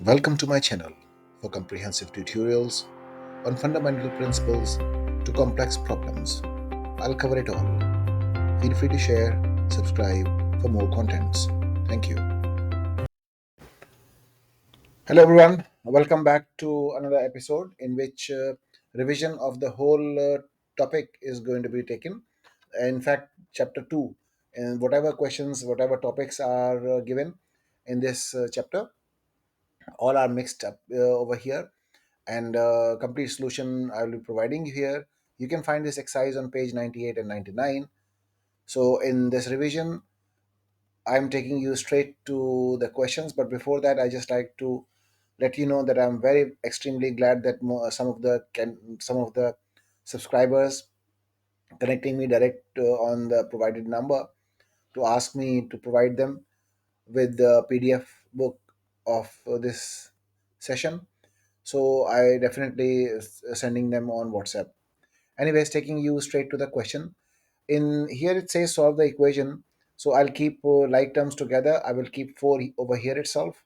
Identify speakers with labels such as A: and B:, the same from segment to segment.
A: Welcome to my channel for comprehensive tutorials on fundamental principles to complex problems. I'll cover it all. Feel free to share, subscribe for more contents. Thank you. Hello everyone. Welcome back to another episode in which revision of the whole topic is going to be taken. In fact, chapter 2, and whatever questions, whatever topics are given in this chapter, all are mixed up over here, and complete solution I will be providing you here. You can find this exercise on page 98 and 99. So in this revision, I'm taking you straight to the questions, but before that, I just like to let you know that I'm very extremely glad that some of the subscribers connecting me direct on the provided number to ask me to provide them with the PDF book of this session. So I definitely sending them on WhatsApp. Anyways, taking you straight to the question. In here it says solve the equation. So I'll keep like terms together. I will keep 4 over here itself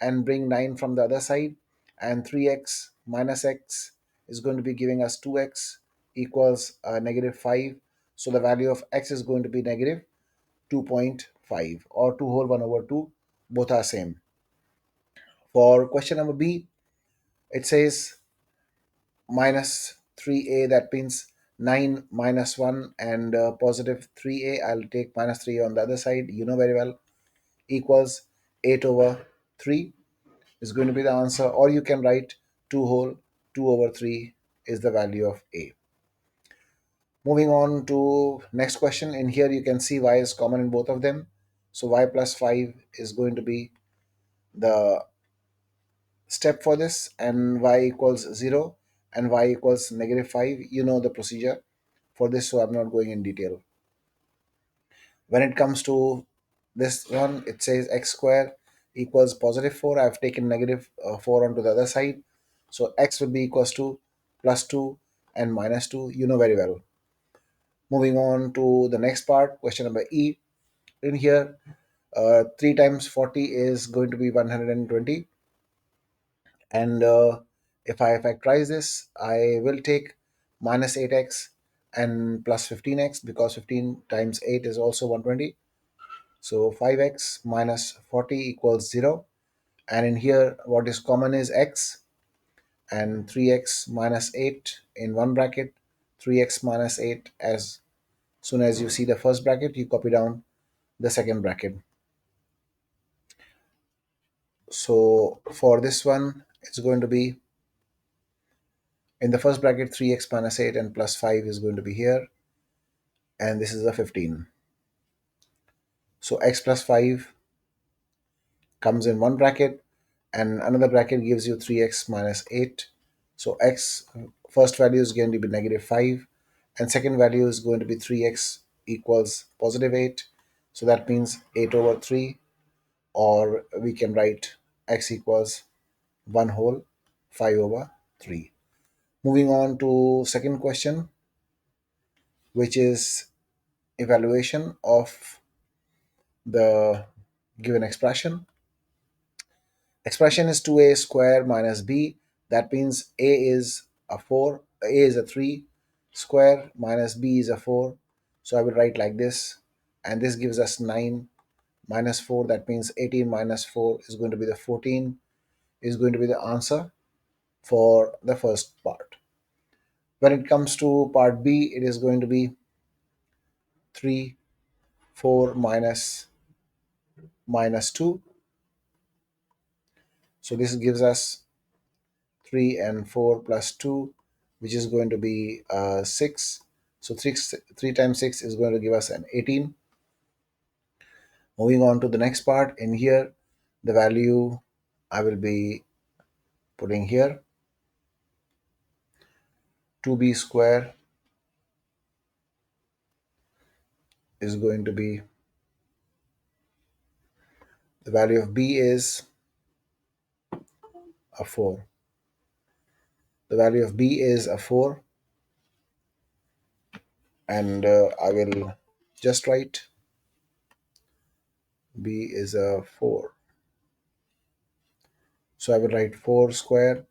A: and bring 9 from the other side. And 3x minus x is going to be giving us 2x equals negative 5. So the value of x is going to be negative 2.5 or 2 whole 1 over 2. Both are same. For question number B, it says minus 3a, that means 9 minus 1 and positive 3a. I'll take minus 3 on the other side, you know very well, equals 8 over 3 is going to be the answer, or you can write 2 whole 2 over 3 is the value of a. Moving on to next question. In here you can see y is common in both of them, so y plus 5 is going to be the step for this, and y equals 0 and y equals negative 5. You know the procedure for this, so I'm not going in detail. When it comes to this one, it says x square equals positive 4. I've taken negative 4 onto the other side, so x will be equals to plus 2 and minus 2. You know very well. Moving on to the next part, question number E. In here, 3 times 40 is going to be 120, and if I factorize this, I will take minus 8x and plus 15x, because 15 times 8 is also 120. So 5x minus 40 equals 0, and in here what is common is x, and 3x minus 8 in one bracket, 3x minus 8. As soon as you see the first bracket, you copy down the second bracket. So for this one, it's going to be in the first bracket 3x minus 8 and plus 5 is going to be here, and this is a 15. So x plus 5 comes in one bracket, and another bracket gives you 3x minus 8. So x first value is going to be negative 5, and second value is going to be 3x equals positive 8. So that means 8 over 3, or we can write x equals 1 whole 5 over 3. Moving on to second question, which is evaluation of the given expression. Expression is 2a square minus b. That means a is a 4, a is a 3 square minus b is a 4. So I will write like this, and this gives us 9 minus 4. That means 18 minus 4 is going to be the 14, is going to be the answer for the first part. When it comes to part B, it is going to be 3, 4 minus 2. So this gives us 3 and 4 plus 2, which is going to be 6. So 3 times 6 is going to give us an 18. Moving on to the next part. In here, the value I will be putting here, 2b square is going to be, the value of b is a 4. The value of b is a 4, and I will just write b is a 4. So I will write 4 square,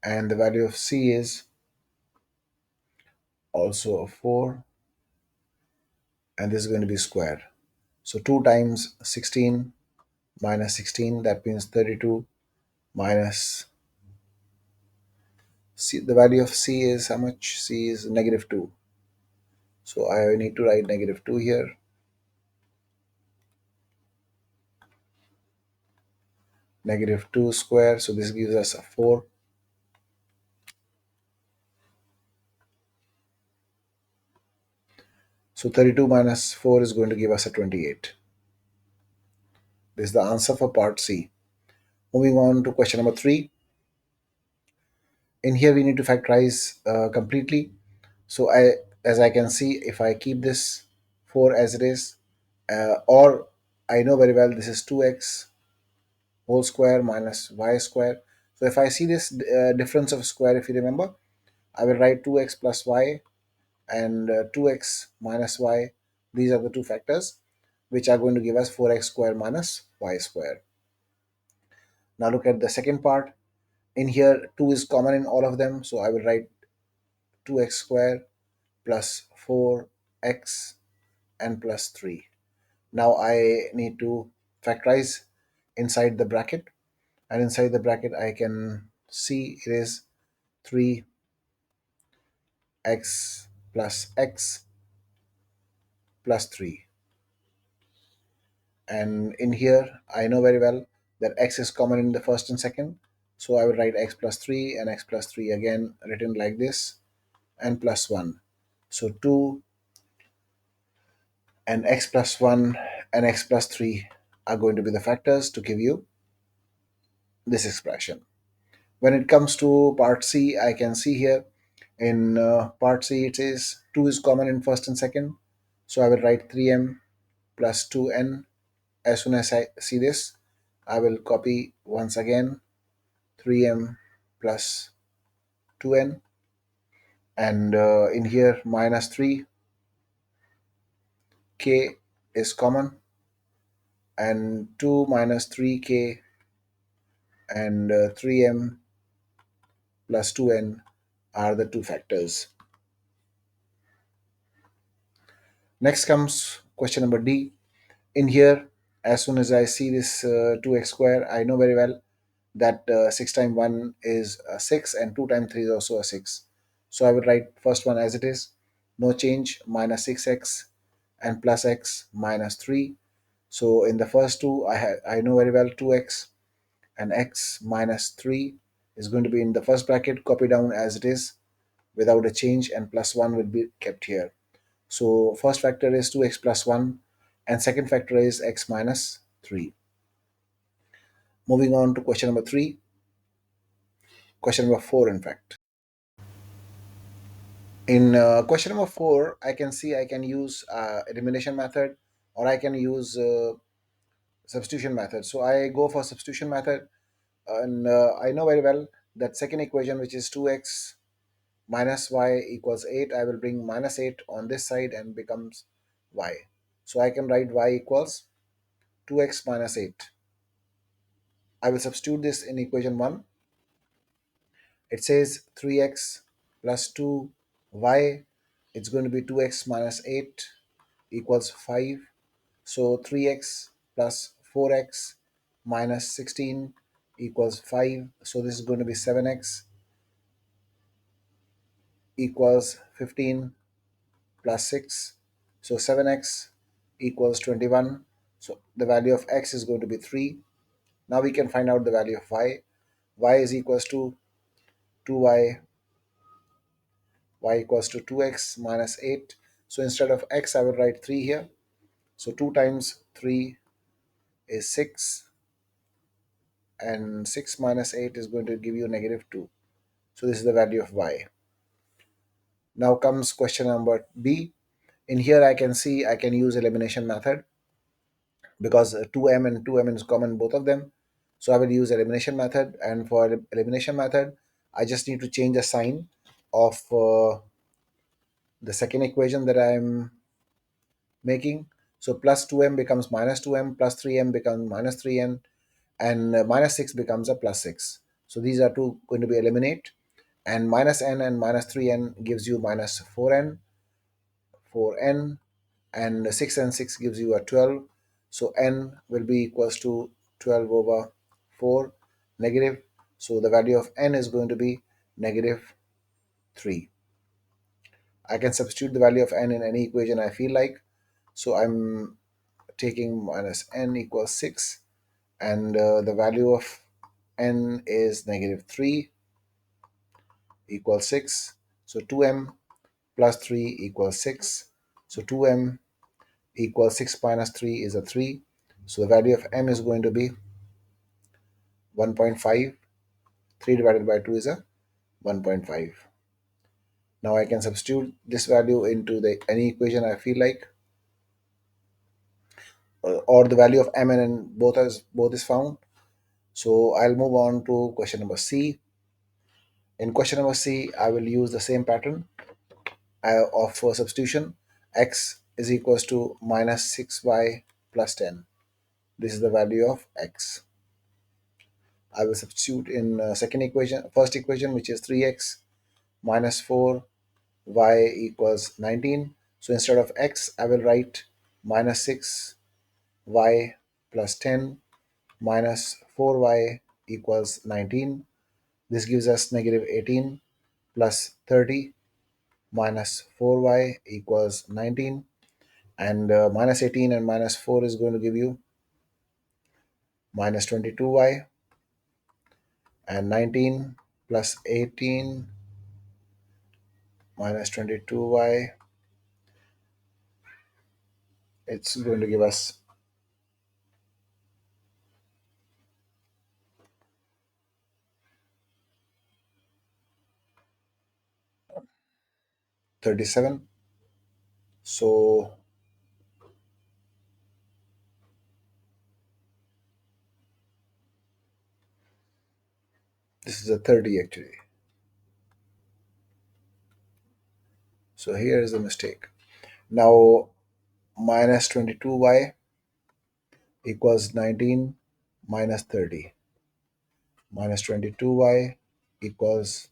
A: and the value of c is also 4, and this is going to be square. So 2 times 16 minus 16, that means 32, minus c. The value of c is how much? C is negative 2. So I need to write negative 2 here. Negative 2 square, so this gives us a 4. So 32 minus 4 is going to give us a 28. This is the answer for part C. Moving on to question number 3. In here we need to factorize completely. So as I can see, if I keep this 4 as it is, or I know very well this is 2x whole square minus y square. So if I see this difference of square, if you remember, I will write 2x plus y and 2x minus y. These are the two factors which are going to give us 4x square minus y square. Now look at the second part. In here 2 is common in all of them, so I will write 2x square plus 4x and plus 3. Now I need to factorize inside the bracket, and inside the bracket I can see it is 3x plus x plus 3. And in here I know very well that x is common in the first and second, so I will write x plus 3 and x plus 3 again written like this, and plus 1. So 2 and x plus 1 and x plus 3 are going to be the factors to give you this expression. When it comes to part C, I can see here in part C it is 2 is common in first and second, so I will write 3m plus 2n. As soon as I see this, I will copy once again 3m plus 2n, and in here minus 3k is common, and 2 minus 3k and 3m plus 2n are the two factors. Next comes question number D. In here, as soon as I see this 2x square, I know very well that 6 times 1 is 6 and 2 times 3 is also a 6. So I will write first one as it is, no change, minus 6x and plus x minus 3. So in the first two, I know very well 2x and x minus 3 is going to be in the first bracket, copy down as it is without a change, and plus 1 will be kept here. So first factor is 2x plus 1, and second factor is x minus 3. Moving on to question number 3, question number 4 in fact. In question number 4, I can see I can use elimination method, or I can use substitution method. So I go for substitution method, and I know very well that second equation, which is 2x minus y equals 8, I will bring minus 8 on this side and becomes y. So I can write y equals 2x minus 8. I will substitute this in equation 1. It says 3x plus 2y. It's going to be 2x minus 8 equals 5. So 3x plus 4x minus 16 equals 5. So this is going to be 7x equals 15 plus 6. So 7x equals 21. So the value of x is going to be 3. Now we can find out the value of y. Y is equals to 2y. Y equals to 2x minus 8. So instead of x, I will write 3 here. So 2 times 3 is 6. And 6 minus 8 is going to give you negative 2. So this is the value of y. Now comes question number B. In here I can see I can use elimination method, because 2m and 2m is common both of them. So I will use elimination method, and for elimination method I just need to change the sign of the second equation that I am making. So plus 2m becomes minus 2m, plus 3m becomes minus 3n, and minus 6 becomes a plus 6. So these are two going to be eliminate, and minus n and minus 3n gives you minus 4n, and 6 and 6 gives you a 12. So n will be equals to 12 over 4 negative. So the value of n is going to be negative 3. I can substitute the value of n in any equation I feel like. So I'm taking minus n equals 6, and the value of n is negative 3 equals 6. So 2m plus 3 equals 6. So 2m equals 6 minus 3 is a 3. So the value of m is going to be 1.5. 3 divided by 2 is a 1.5. Now I can substitute this value into the any equation I feel like, or the value of m and n both is found. So I'll move on to question number C. In question number C, I will use the same pattern of substitution. X is equals to minus 6y plus 10. This is the value of x. I will substitute in first equation, which is 3x minus 4 y equals 19. So instead of x, I will write minus 6 y plus 10 minus 4y equals 19. This gives us negative 18 plus 30 minus 4y equals 19. And minus 18 and minus 4 is going to give you minus 22y, and 19 plus 18 minus 22y, it's going to give us 37. So this is a 30 actually. So here is the mistake. Now minus 22y equals 19 minus 30. Minus 22y equals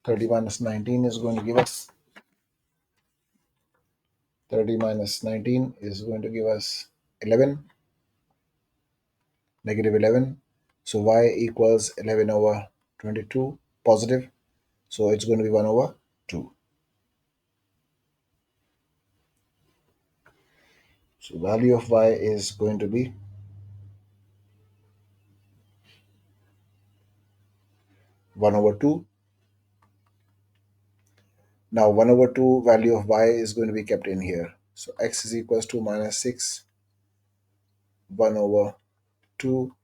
A: 30 minus 19 is going to give us 30 minus 19 is going to give us 11, negative 11. So y equals 11 over 22 positive. So it's going to be 1 over 2. So value of y is going to be 1 over 2. Now 1 over 2 value of y is going to be kept in here. So x is equals to minus 6, 1 over 2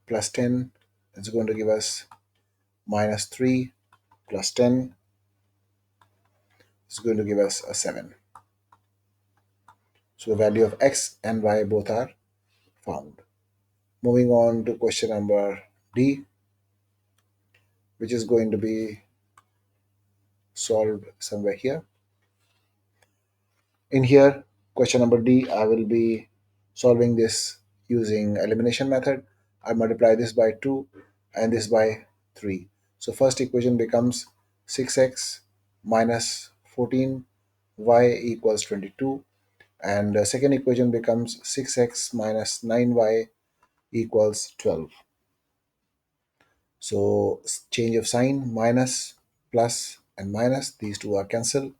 A: plus 10. It's going to give us minus 3 plus 10 is going to give us a 7. So the value of x and y both are found. Moving on to question number D, which is going to be solved somewhere here. In here, question number D, I will be solving this using elimination method. I multiply this by 2 and this by 3. So first equation becomes 6x minus 14 y equals 22, and the second equation becomes 6x minus 9y equals 12. So change of sign, minus, plus, and minus, these two are cancelled,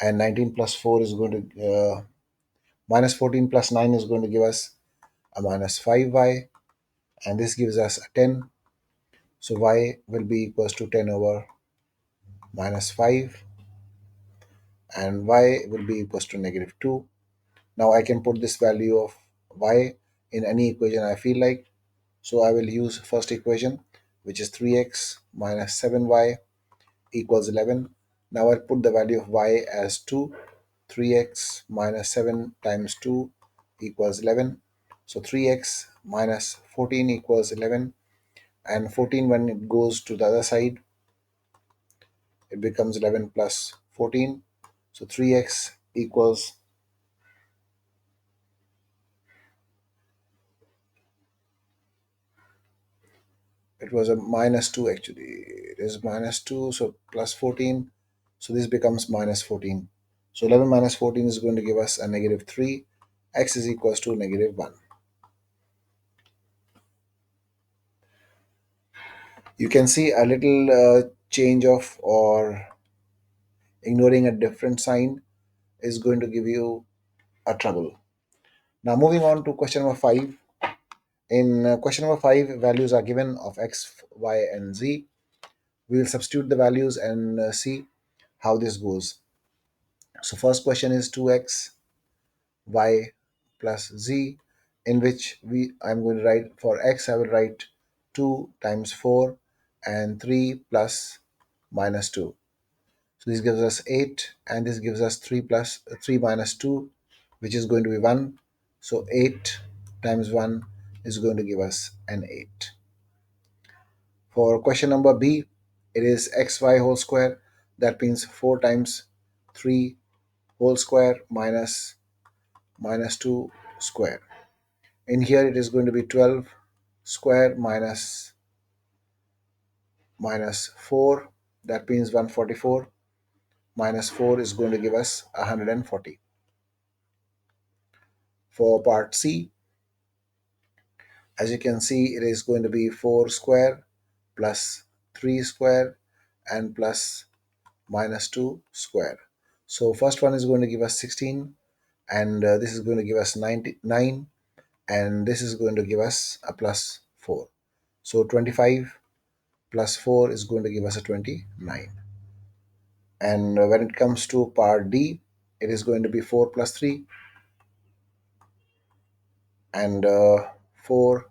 A: and 19 plus 4 is going to minus 14 plus 9 is going to give us a minus 5y, and this gives us a 10. So y will be equals to 10 over minus 5, and y will be equals to negative 2. Now I can put this value of y in any equation I feel like. So I will use first equation, which is 3x minus 7y equals 11. Now I'll put the value of y as 2. 3x minus 7 times 2 equals 11. So 3x minus 14 equals 11. And 14, when it goes to the other side, it becomes 11 plus 14. So 3x equals It was a minus 2 actually. It is minus 2, so plus 14. So this becomes minus 14. So 11 minus 14 is going to give us a negative 3. X is equals to negative 1. You can see a little change of or ignoring a different sign is going to give you a trouble. Now moving on to question number 5. In question number 5, values are given of x, y, and z. We will substitute the values and see how this goes. So first question is 2x y plus z, in which I'm going to write for x I will write 2 times 4 and 3 plus minus 2. So this gives us 8, and this gives us 3 plus 3 minus 2, which is going to be 1. So 8 times 1 is going to give us an 8. For question number B, it is xy whole square. That means 4 times 3 whole square minus 2 square. In here it is going to be 12 square minus 4. That means 144. Minus 4 is going to give us 140. For part C, as you can see, it is going to be 4 square plus 3 square and plus minus 2 square. So first one is going to give us 16, and this is going to give us 99, and this is going to give us a plus 4. So 25 plus 4 is going to give us a 29. And when it comes to part D, it is going to be 4 plus 3 and 4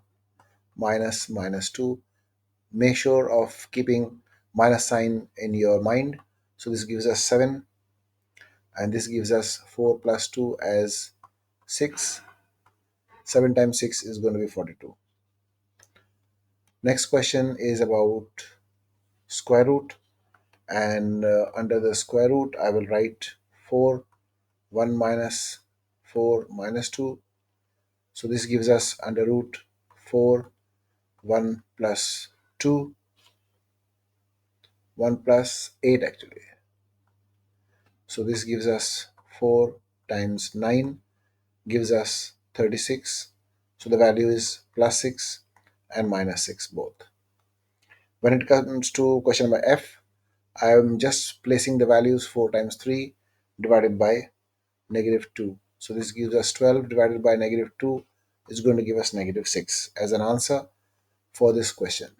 A: minus 2. Make sure of keeping minus sign in your mind. So this gives us 7, and this gives us 4 plus 2 as 6. 7 times 6 is going to be 42. Next question is about square root, and under the square root I will write 4, 1 minus 4 minus 2. So this gives us under root 4, 1 plus 2, 1 plus 8 actually. So this gives us 4 times 9 gives us 36. So the value is plus 6 and minus 6 both. When it comes to question number F, I am just placing the values 4 times 3 divided by negative 2. So this gives us 12 divided by negative 2 is going to give us negative 6 as an answer for this question.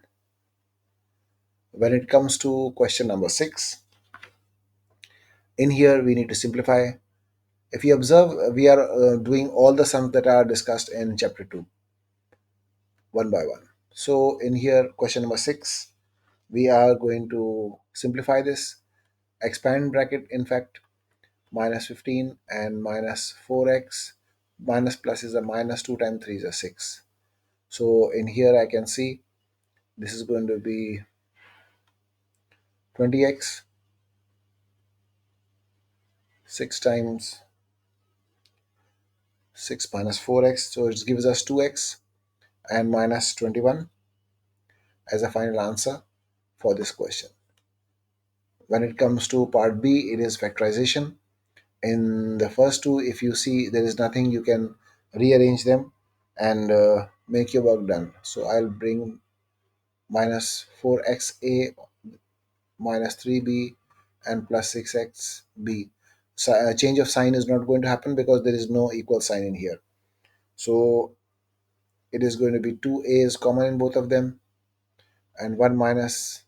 A: When it comes to question number 6, in here we need to simplify. If you observe, we are doing all the sums that are discussed in chapter 2 one by one. So in here, question number 6, we are going to simplify this. Expand bracket, in fact, minus 15 and minus 4x minus plus is a minus 2 times 3 is a 6. So in here I can see this is going to be 20x, 6 times 6 minus 4x, so it gives us 2x and minus 21 as a final answer for this question. When it comes to part B, it is factorization. In the first two, if you see there is nothing, you can rearrange them and make your work done. So I'll bring minus 4xa minus 3b and plus 6xb. So a change of sign is not going to happen because there is no equal sign in here. So it is going to be 2a is common in both of them, and 1 minus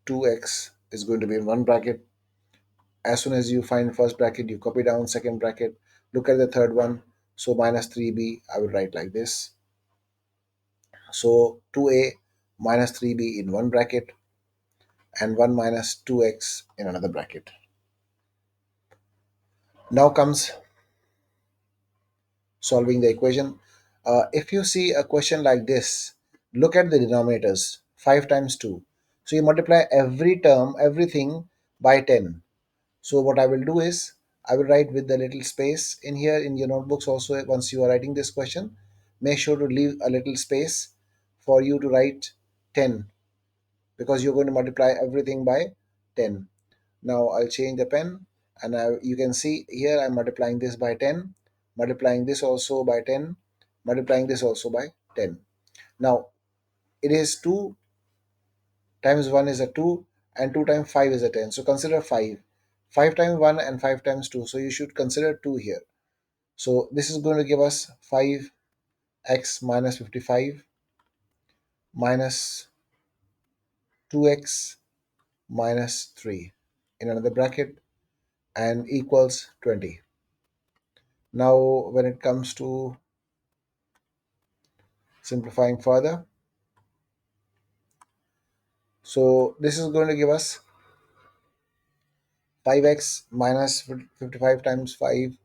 A: 2x is going to be in one bracket. As soon as you find first bracket, you copy down second bracket. Look at the third one. So minus 3b, I will write like this. So 2a minus 3b in one bracket and 1 minus 2x in another bracket. Now comes solving the equation. If you see a question like this, look at the denominators, 5 times 2. So you multiply every term, everything by 10. So what I will do is I will write with the little space in here in your notebooks also. Once you are writing this question, make sure to leave a little space for you to write 10, because you're going to multiply everything by 10. Now I'll change the pen, and you can see here I'm multiplying this by 10, multiplying this also by 10, multiplying this also by 10. Now it is 2 times 1 is a 2, and 2 times 5 is a 10. So consider 5. 5 times 1 and 5 times 2. So you should consider 2 here. So this is going to give us 5x minus 55 minus 2x minus 3 in another bracket, and equals 20. Now when it comes to simplifying further, so this is going to give us 5x minus 55 times 5.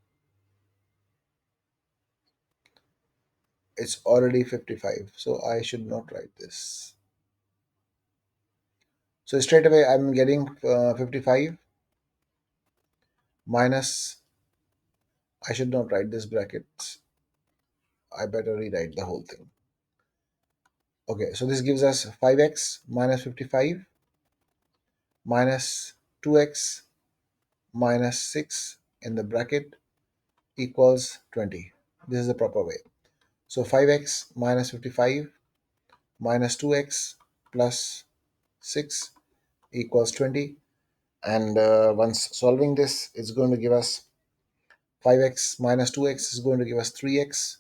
A: It's already 55, so I should not write this. So straight away I'm getting 55 minus, I should not write this brackets, I better rewrite the whole thing. Okay, so this gives us 5x minus 55 minus 2x minus 6 in the bracket equals 20. This is the proper way. So 5x minus 55 minus 2x plus 6 equals 20. And once solving this, it's going to give us 5x minus 2x is going to give us 3x,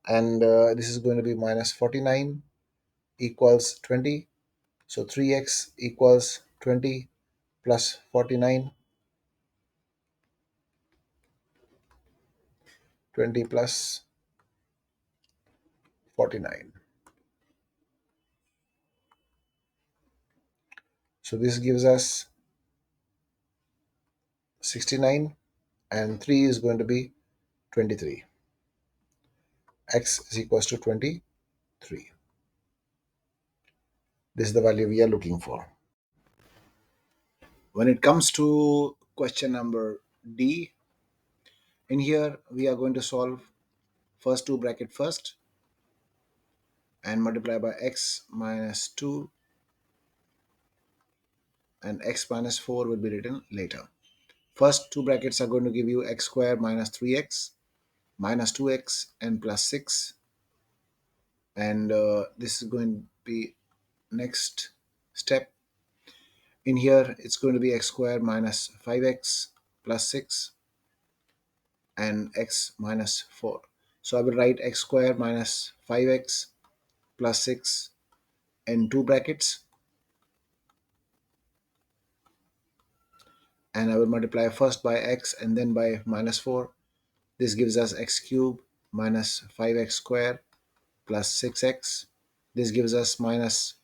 A: and this is going to be minus 49 equals 20. So 3x equals 20 plus 49, 20 plus 49. So this gives us 69, and 3 is going to be 23. X is equals to 23. This is the value we are looking for. When it comes to question number D, in here we are going to solve first two bracket first and multiply by x minus 2, and x minus 4 will be written later. First two brackets are going to give you x square minus 3x minus 2x and plus 6, and this is going to be next step. In here it's going to be x square minus 5x plus 6 and x minus 4. So I will write x square minus 5x plus 6 in two brackets, and I will multiply first by x and then by minus 4. This gives us x cubed minus 5x square plus 6x. This gives us minus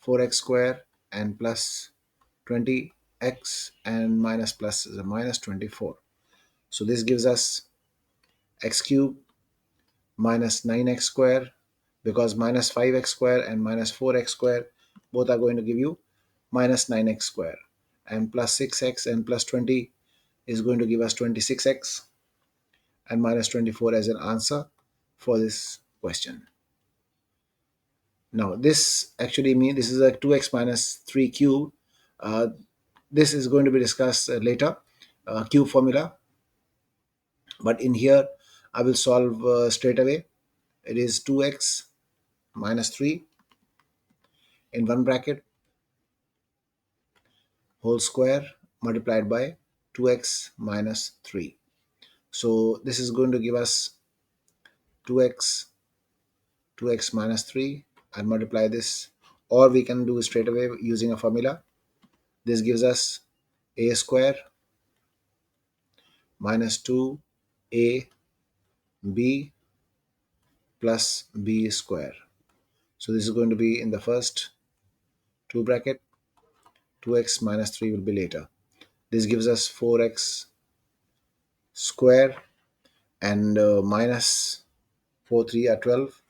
A: 4x square and plus 20x, and minus plus is a minus 24. So this gives us x cubed minus 9x square, because minus 5x square and minus 4x square both are going to give you minus 9x square, and plus 6x and plus 20 is going to give us 26x, and minus 24 as an answer for this question. Now this actually means this is a 2x minus 3 cube. This is going to be discussed later, cube formula, but in here I will solve straight away. It is 2x minus 3 in one bracket whole square multiplied by 2x minus 3. So this is going to give us 2x minus 3, and multiply this, or we can do straight away using a formula. This gives us a square minus 2ab plus b square. So this is going to be in the first two bracket, 2x minus 3 will be later. This gives us 4x square, and minus 4 3 are 12.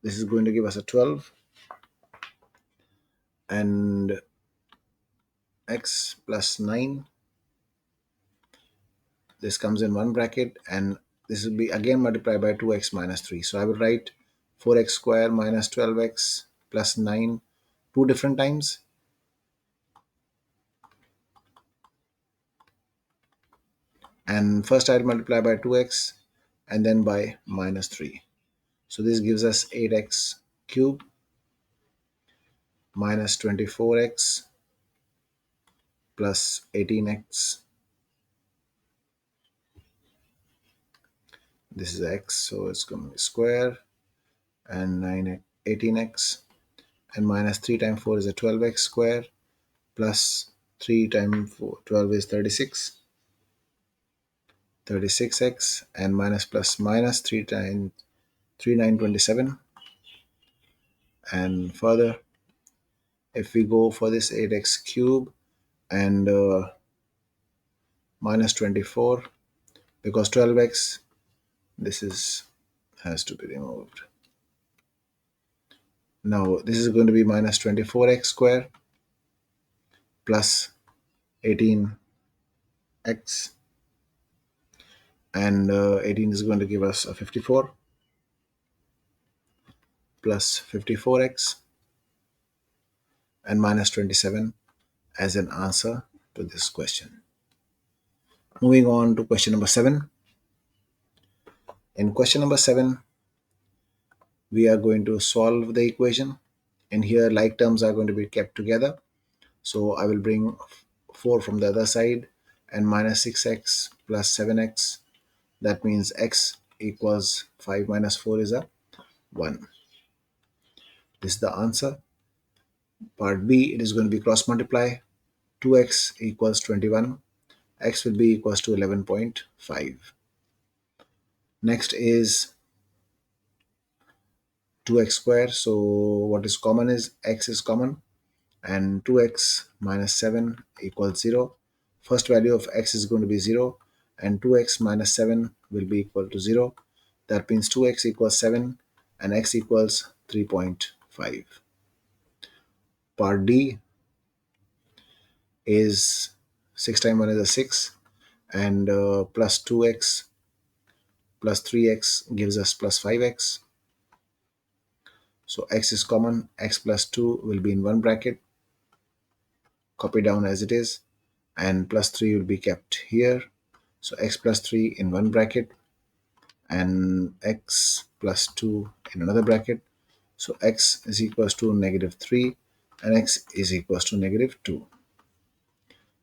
A: This is going to give us a 12, and x plus 9. This comes in one bracket, and this will be again multiplied by 2x minus 3. So I will write 4x square minus 12x plus 9 two different times. And first I'll multiply by 2x and then by minus 3. So this gives us 8x cubed minus 24x plus 18x. This is x, so it's going to be square, and 18x, and minus 3 times 4 is a 12x square, plus 3 times 4, 12 is 36, 36x, and minus plus minus 3 times 3 9 27. And further, if we go for this 8x cube and minus 24, because 12x, this is has to be removed. Now this is going to be minus 24x square plus 18x, and 18 is going to give us a 54 plus 54x and minus 27 as an answer to this question. Moving on to question number 7. In question number 7, we are going to solve the equation, and here like terms are going to be kept together. So I will bring 4 from the other side, and minus 6x plus 7x. That means x equals 5 minus 4 is a 1. This is the answer. Part B, it is going to be cross multiply. 2x equals 21. X will be equals to 11.5. Next is 2x square. So what is common is x is common, and 2x minus 7 equals 0. First value of x is going to be 0, and 2x minus 7 will be equal to 0. That means 2x equals 7 and x equals 3.5. Part D is 6 times 1 is a 6, and plus 2x plus 3x gives us plus 5x. So x is common, x plus 2 will be in one bracket, copy down as it is, and plus 3 will be kept here. So x plus 3 in one bracket and x plus 2 in another bracket. So x is equals to negative 3 and x is equals to negative 2.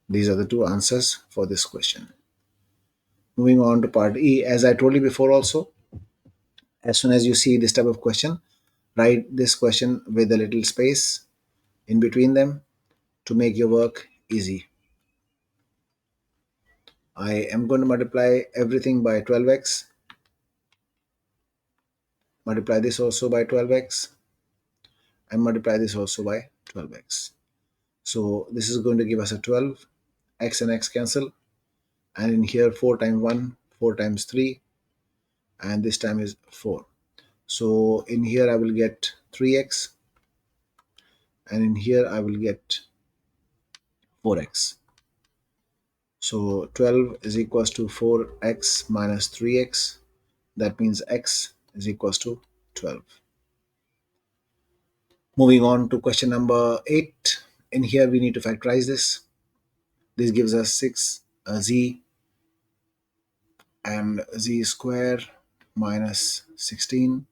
A: These are the two answers for this question. Moving on to part E, as I told you before also, as soon as you see this type of question, write this question with a little space in between them to make your work easy. I am going to multiply everything by 12x, multiply this also by 12x, and multiply this also by 12x. So this is going to give us a 12, x and x cancel, and in here 4 times 1, 4 times 3, and this time is 4. So in here I will get 3x, and in here I will get 4x. So 12 is equals to 4x minus 3x. That means x is equals to 12. Moving on to question number 8. In here we need to factorize this. This gives us 6z and z square minus 16.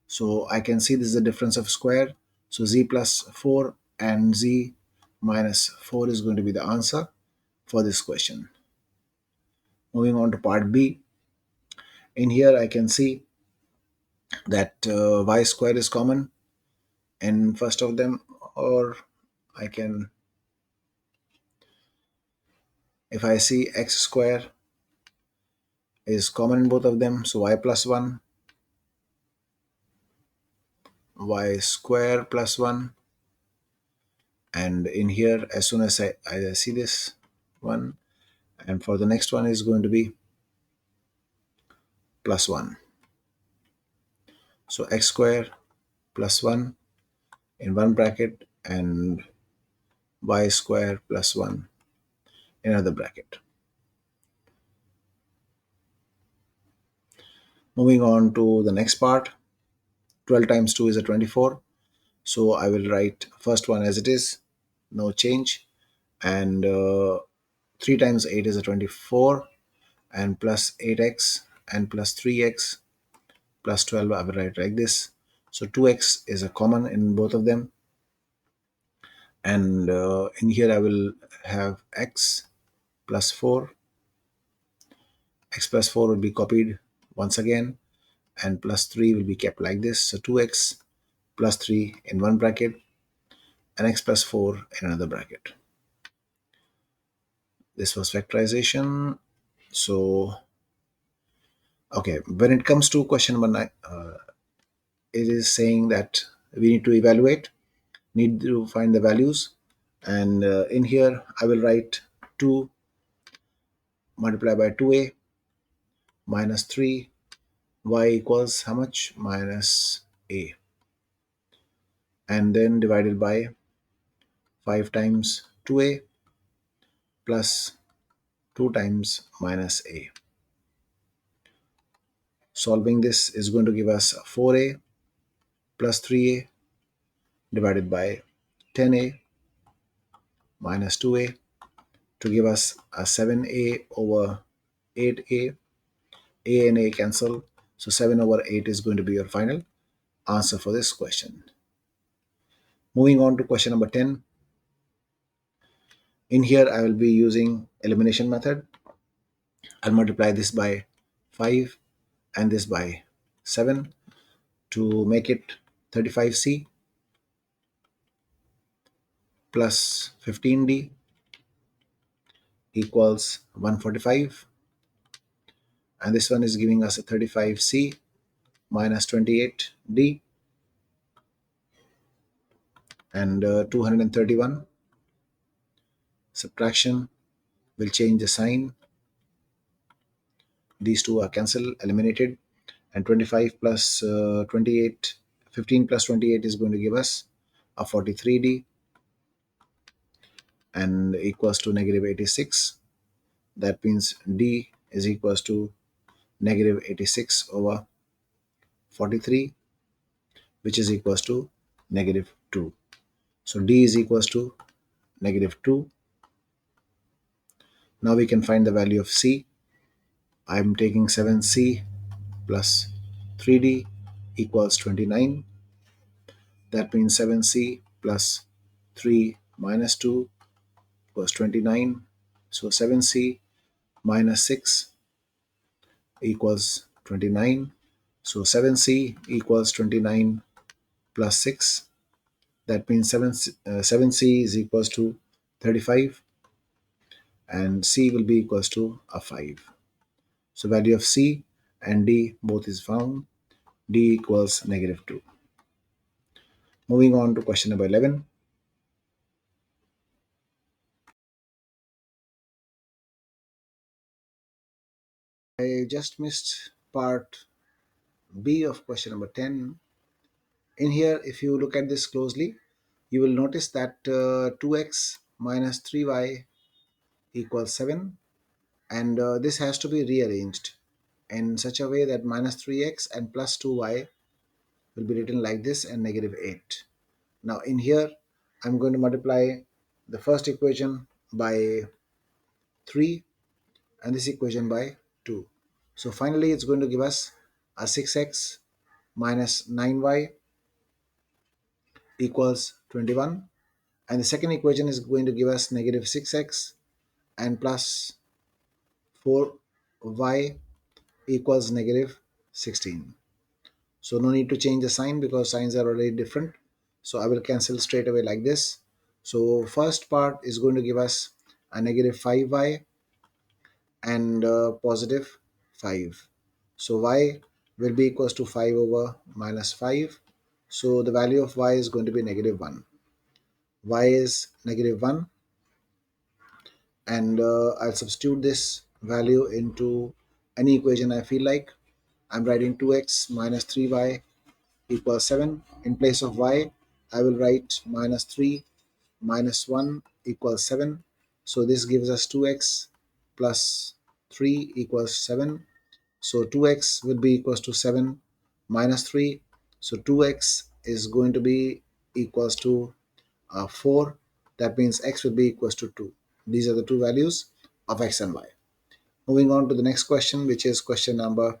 A: So I can see this is the difference of square. So z plus 4 and z minus 4 is going to be the answer for this question. Moving on to part B. In here I can see that y square is common in first of them, or I can, if I see x square is common in both of them, so y plus 1, y square plus 1, and in here as soon as I see this one, and for the next one is going to be plus 1. So x square plus 1 in one bracket and y square plus 1 in another bracket. Moving on to the next part, 12 times 2 is a 24. So I will write first one as it is, no change, and 3 times 8 is a 24, and plus 8x and plus 3x plus 12, I will write like this. So 2x is a common in both of them, and in here I will have x plus 4. X plus 4 will be copied once again, and plus 3 will be kept like this. So 2x plus 3 in one bracket and x plus 4 in another bracket. This was factorization. So, okay, when it comes to question number 9, it is saying that we need to evaluate, need to find the values. And in here, I will write 2 multiplied by 2a minus 3 y equals how much? Minus a. And then divided by 5 times 2a plus 2 times minus a. Solving this is going to give us 4a plus 3a divided by 10a minus 2a to give us a 7a over 8a. A and a cancel. So 7 over 8 is going to be your final answer for this question. Moving on to question number 10. In here, I will be using elimination method. I'll multiply this by 5 and this by 7 to make it 35c plus 15d equals 145. And this one is giving us a 35c minus 28d and 231. Subtraction will change the sign. These two are cancelled, eliminated, and 25 plus 28, 15 plus 28 is going to give us a 43d and equals to negative 86. That means d is equals to negative 86 over 43, which is equals to negative 2. So d is equals to negative 2. Now we can find the value of c. I'm taking 7c plus 3d equals 29. That means 7c plus 3 minus 2 equals 29. So 7c minus 6 equals 29. So 7c equals 29 plus 6. That means 7c is equals to 35 and c will be equals to a 5. So value of c and d both is found. D equals negative 2. Moving on to question number 11. I just missed part B of question number 10. In here, if you look at this closely, you will notice that 2x minus 3y equals 7, and this has to be rearranged in such a way that minus 3x and plus 2y will be written like this and negative 8. Now in here, I'm going to multiply the first equation by 3 and this equation by 2. So finally, it's going to give us a 6x minus 9y equals 21. And the second equation is going to give us negative 6x and plus 4y equals negative 16. So no need to change the sign because signs are already different. So I will cancel straight away like this. So first part is going to give us a negative 5y and positive 5. So y will be equals to 5 over minus 5. So the value of y is going to be negative 1. Y is negative 1, and I'll substitute this value into any equation I feel like. I'm writing 2x minus 3y equals 7. In place of y, I will write minus 3 minus 1 equals 7. So this gives us 2x plus 3 equals 7. So 2x will be equals to 7 minus 3. So 2x is going to be equals to 4. That means x will be equals to 2. These are the two values of x and y. Moving on to the next question, which is question number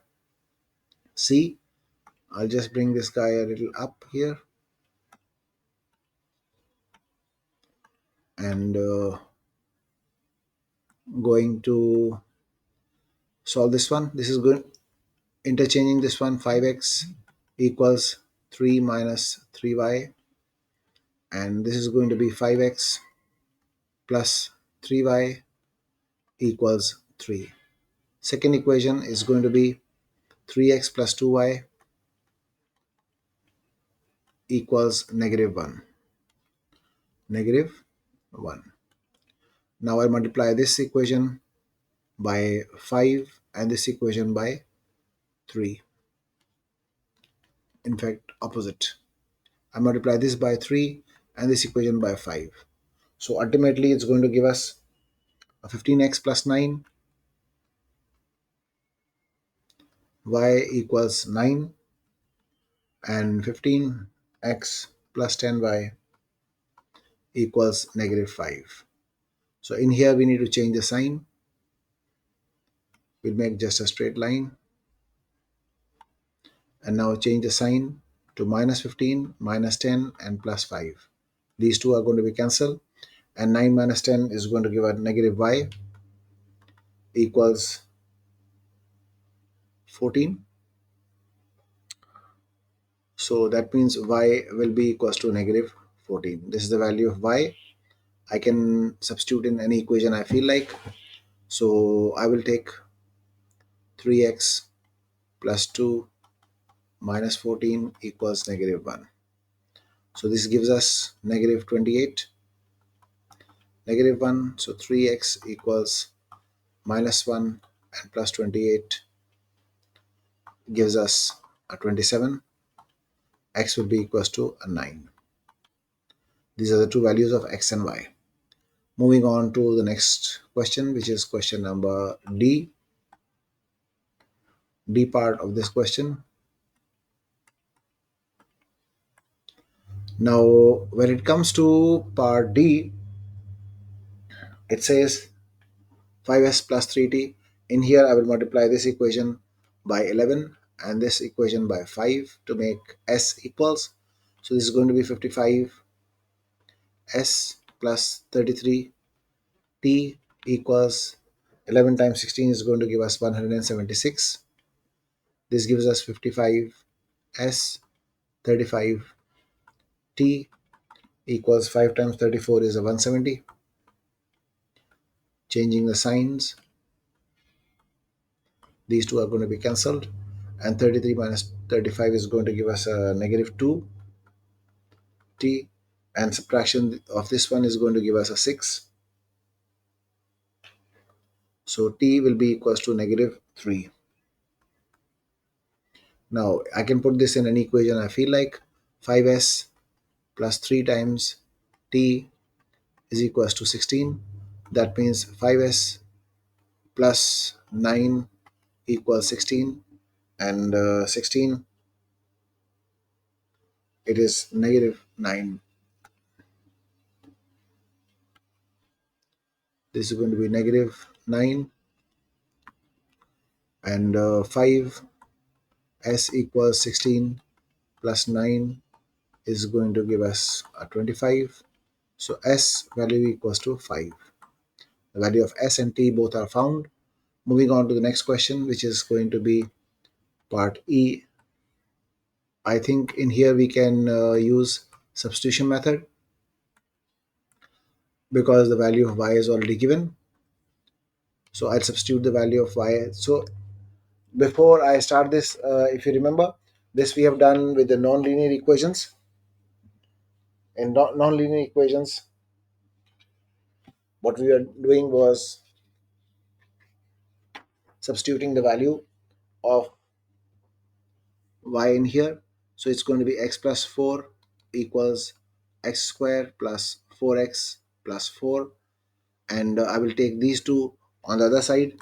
A: C. I'll just bring this guy a little up here, and going to solve this one. This is good. Interchanging this one, 5x equals 3 minus 3y, and this is going to be 5x plus 3y equals 3. Second equation is going to be 3x plus 2y equals negative 1. Negative 1. Now I multiply this equation by 5 and this equation by 3. In fact, opposite. I multiply this by 3 and this equation by 5. So ultimately it's going to give us a 15x plus 9, y equals 9, and 15x plus 10y equals negative 5. So in here we need to change the sign. We'll make just a straight line, and now change the sign to minus 15, minus 10, and plus 5. These two are going to be cancelled, and 9 minus 10 is going to give a negative y equals 14. So that means y will be equals to negative 14. This is the value of y. I can substitute in any equation I feel like. So I will take 3x plus 2 minus 14 equals negative 1. So this gives us negative 28, negative 1. So 3x equals minus 1 and plus 28 gives us a 27. X will be equals to a 9. These are the two values of x and y. Moving on to the next question, which is question number D. D part of this question. Now, when it comes to part D, it says 5s plus 3t. In here, I will multiply this equation by 11 and this equation by 5 to make s equals. So this is going to be 55s plus 33t equals 11 times 16 is going to give us 176. This gives us 55s 35t equals 5 times 34 is a 170. Changing the signs, these two are going to be cancelled, and 33 minus 35 is going to give us a negative 2t, and subtraction of this one is going to give us a 6. So t will be equals to negative 3. Now I can put this in an equation I feel like. 5s plus 3 times t is equals to 16. That means 5s plus 9 equals 16, and 16, it is negative 9. This is going to be negative 9, and 5s equals 16 plus 9 is going to give us a 25. So s value equals to 5. The value of s and t both are found. Moving on to the next question, which is going to be part E. I think in here we can use substitution method because the value of y is already given. So I'll substitute the value of y. So before I start this, if you remember, this we have done with the nonlinear equations. In nonlinear equations, what we are doing was substituting the value of y in here. So it's going to be x plus 4 equals x square plus 4x plus 4, and I will take these two on the other side.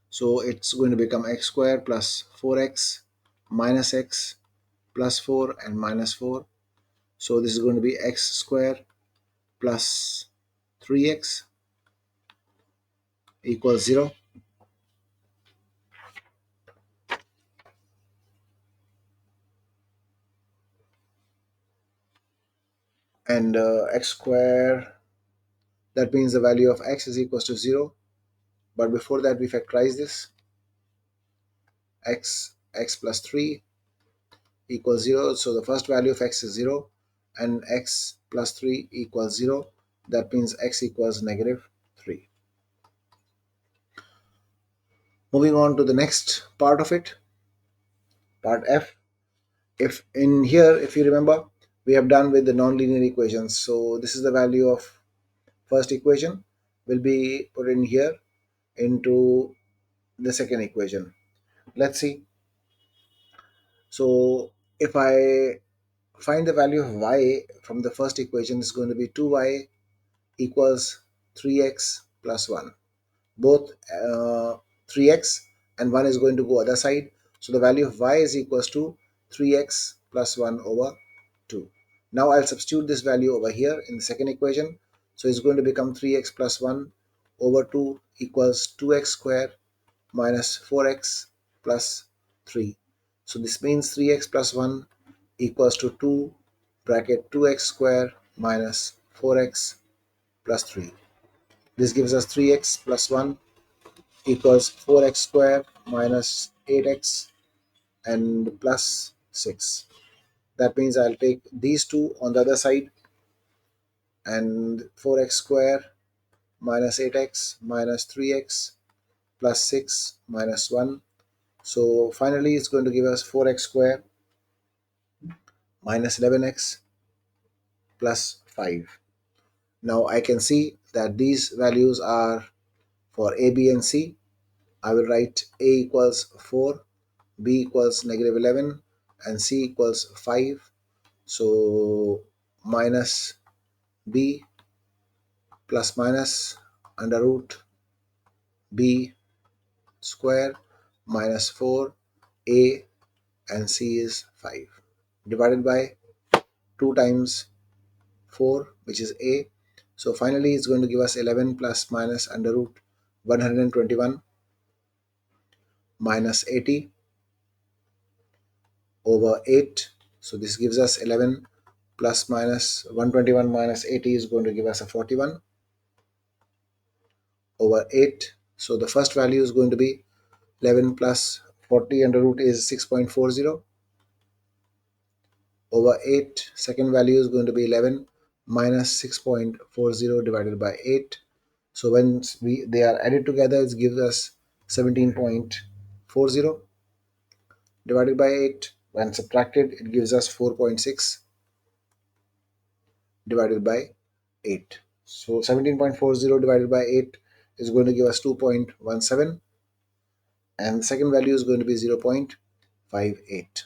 A: So it's going to become x square plus 4x minus x plus 4 and minus 4. So this is going to be x square plus 3x equals 0, and x square, that means the value of x is equals to 0. But before that we factorize this. X plus 3 equals 0. So the first value of x is 0, and x plus 3 equals 0. That means x equals negative 3. Moving on to the next part of it, part F. If in here, if you remember, we have done with the nonlinear equations. So this is the value of first equation will be put in here into the second equation. Let's see. So if I find the value of y from the first equation, is going to be 2y equals 3x plus 1. Both 3x and 1 is going to go other side. So the value of y is equals to 3x plus 1 over 2. Now I'll substitute this value over here in the second equation. So it's going to become 3x plus 1 over 2 equals 2x square minus 4x plus 3. So this means 3x plus 1 equals to 2 bracket 2x square minus 4x plus 3. This gives us 3x plus 1 equals 4x square minus 8x and plus 6. That means I'll take these two on the other side, and 4x square minus 8x minus 3x plus 6 minus 1. So finally it's going to give us 4x square minus 11x plus 5. Now I can see that these values are for a, b and c. I will write a equals 4, b equals negative 11, and c equals 5. So minus b plus minus under root b square minus 4, a and c is 5, divided by 2 times 4, which is a. So finally it's going to give us 11 plus minus under root 121 minus 80 over 8. So this gives us 11 plus minus 121 minus 80 is going to give us a 41 over 8. So the first value is going to be 11 plus 40 under root is 6.40 over 8. Second value is going to be 11 minus 6.40 divided by 8. So when they are added together, it gives us 17.40 divided by 8. When subtracted, it gives us 4.6 divided by 8. So 17.40 divided by 8 is going to give us 2.17, and the second value is going to be 0.58.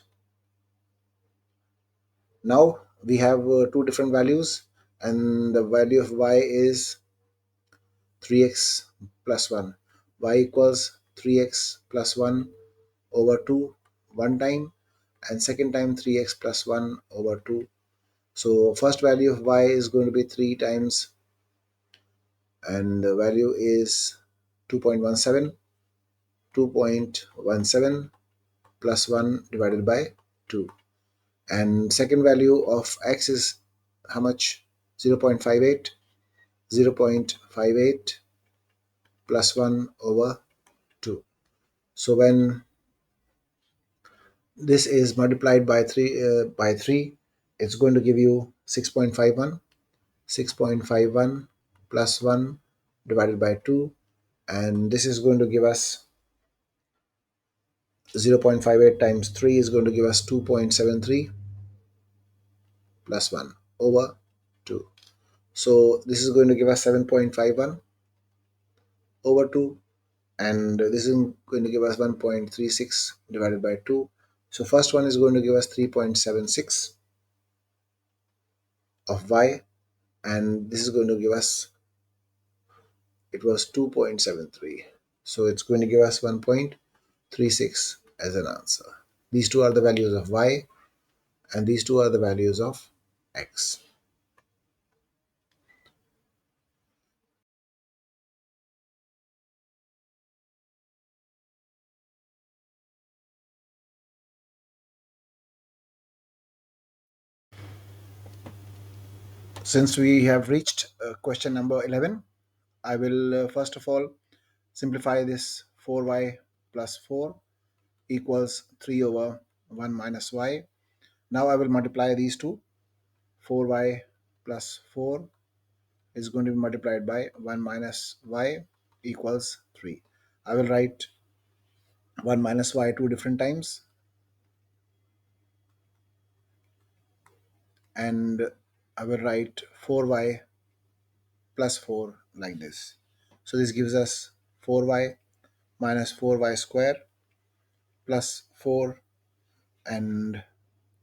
A: Now we have two different values, and the value of y is 3x plus 1. Y equals 3x plus 1 over 2 one time, and second time 3x plus 1 over 2. So first value of y is going to be 3 times, and the value is 2.17. 2.17 plus 1 divided by 2. And second value of x is how much? 0.58. 0.58 plus 1 over 2. So when this is multiplied by 3, it's going to give you 6.51. 6.51 plus 1 divided by 2, and this is going to give us 0.58 times 3 is going to give us 2.73 plus 1 over 2. So this is going to give us 7.51 over 2, and this is going to give us 1.36 divided by 2. So first one is going to give us 3.76 of y, and this is going to give us, it was 2.73. So it's going to give us 1.36 as an answer. These two are the values of y, and these two are the values of x. Since we have reached question number 11, I will first of all simplify this. 4y plus 4 equals 3 over 1 minus y. Now I will multiply these two. 4y plus 4 is going to be multiplied by 1 minus y equals 3. I will write 1 minus y two different times, and I will write 4y plus 4 like this. So this gives us 4y minus 4y square plus 4 and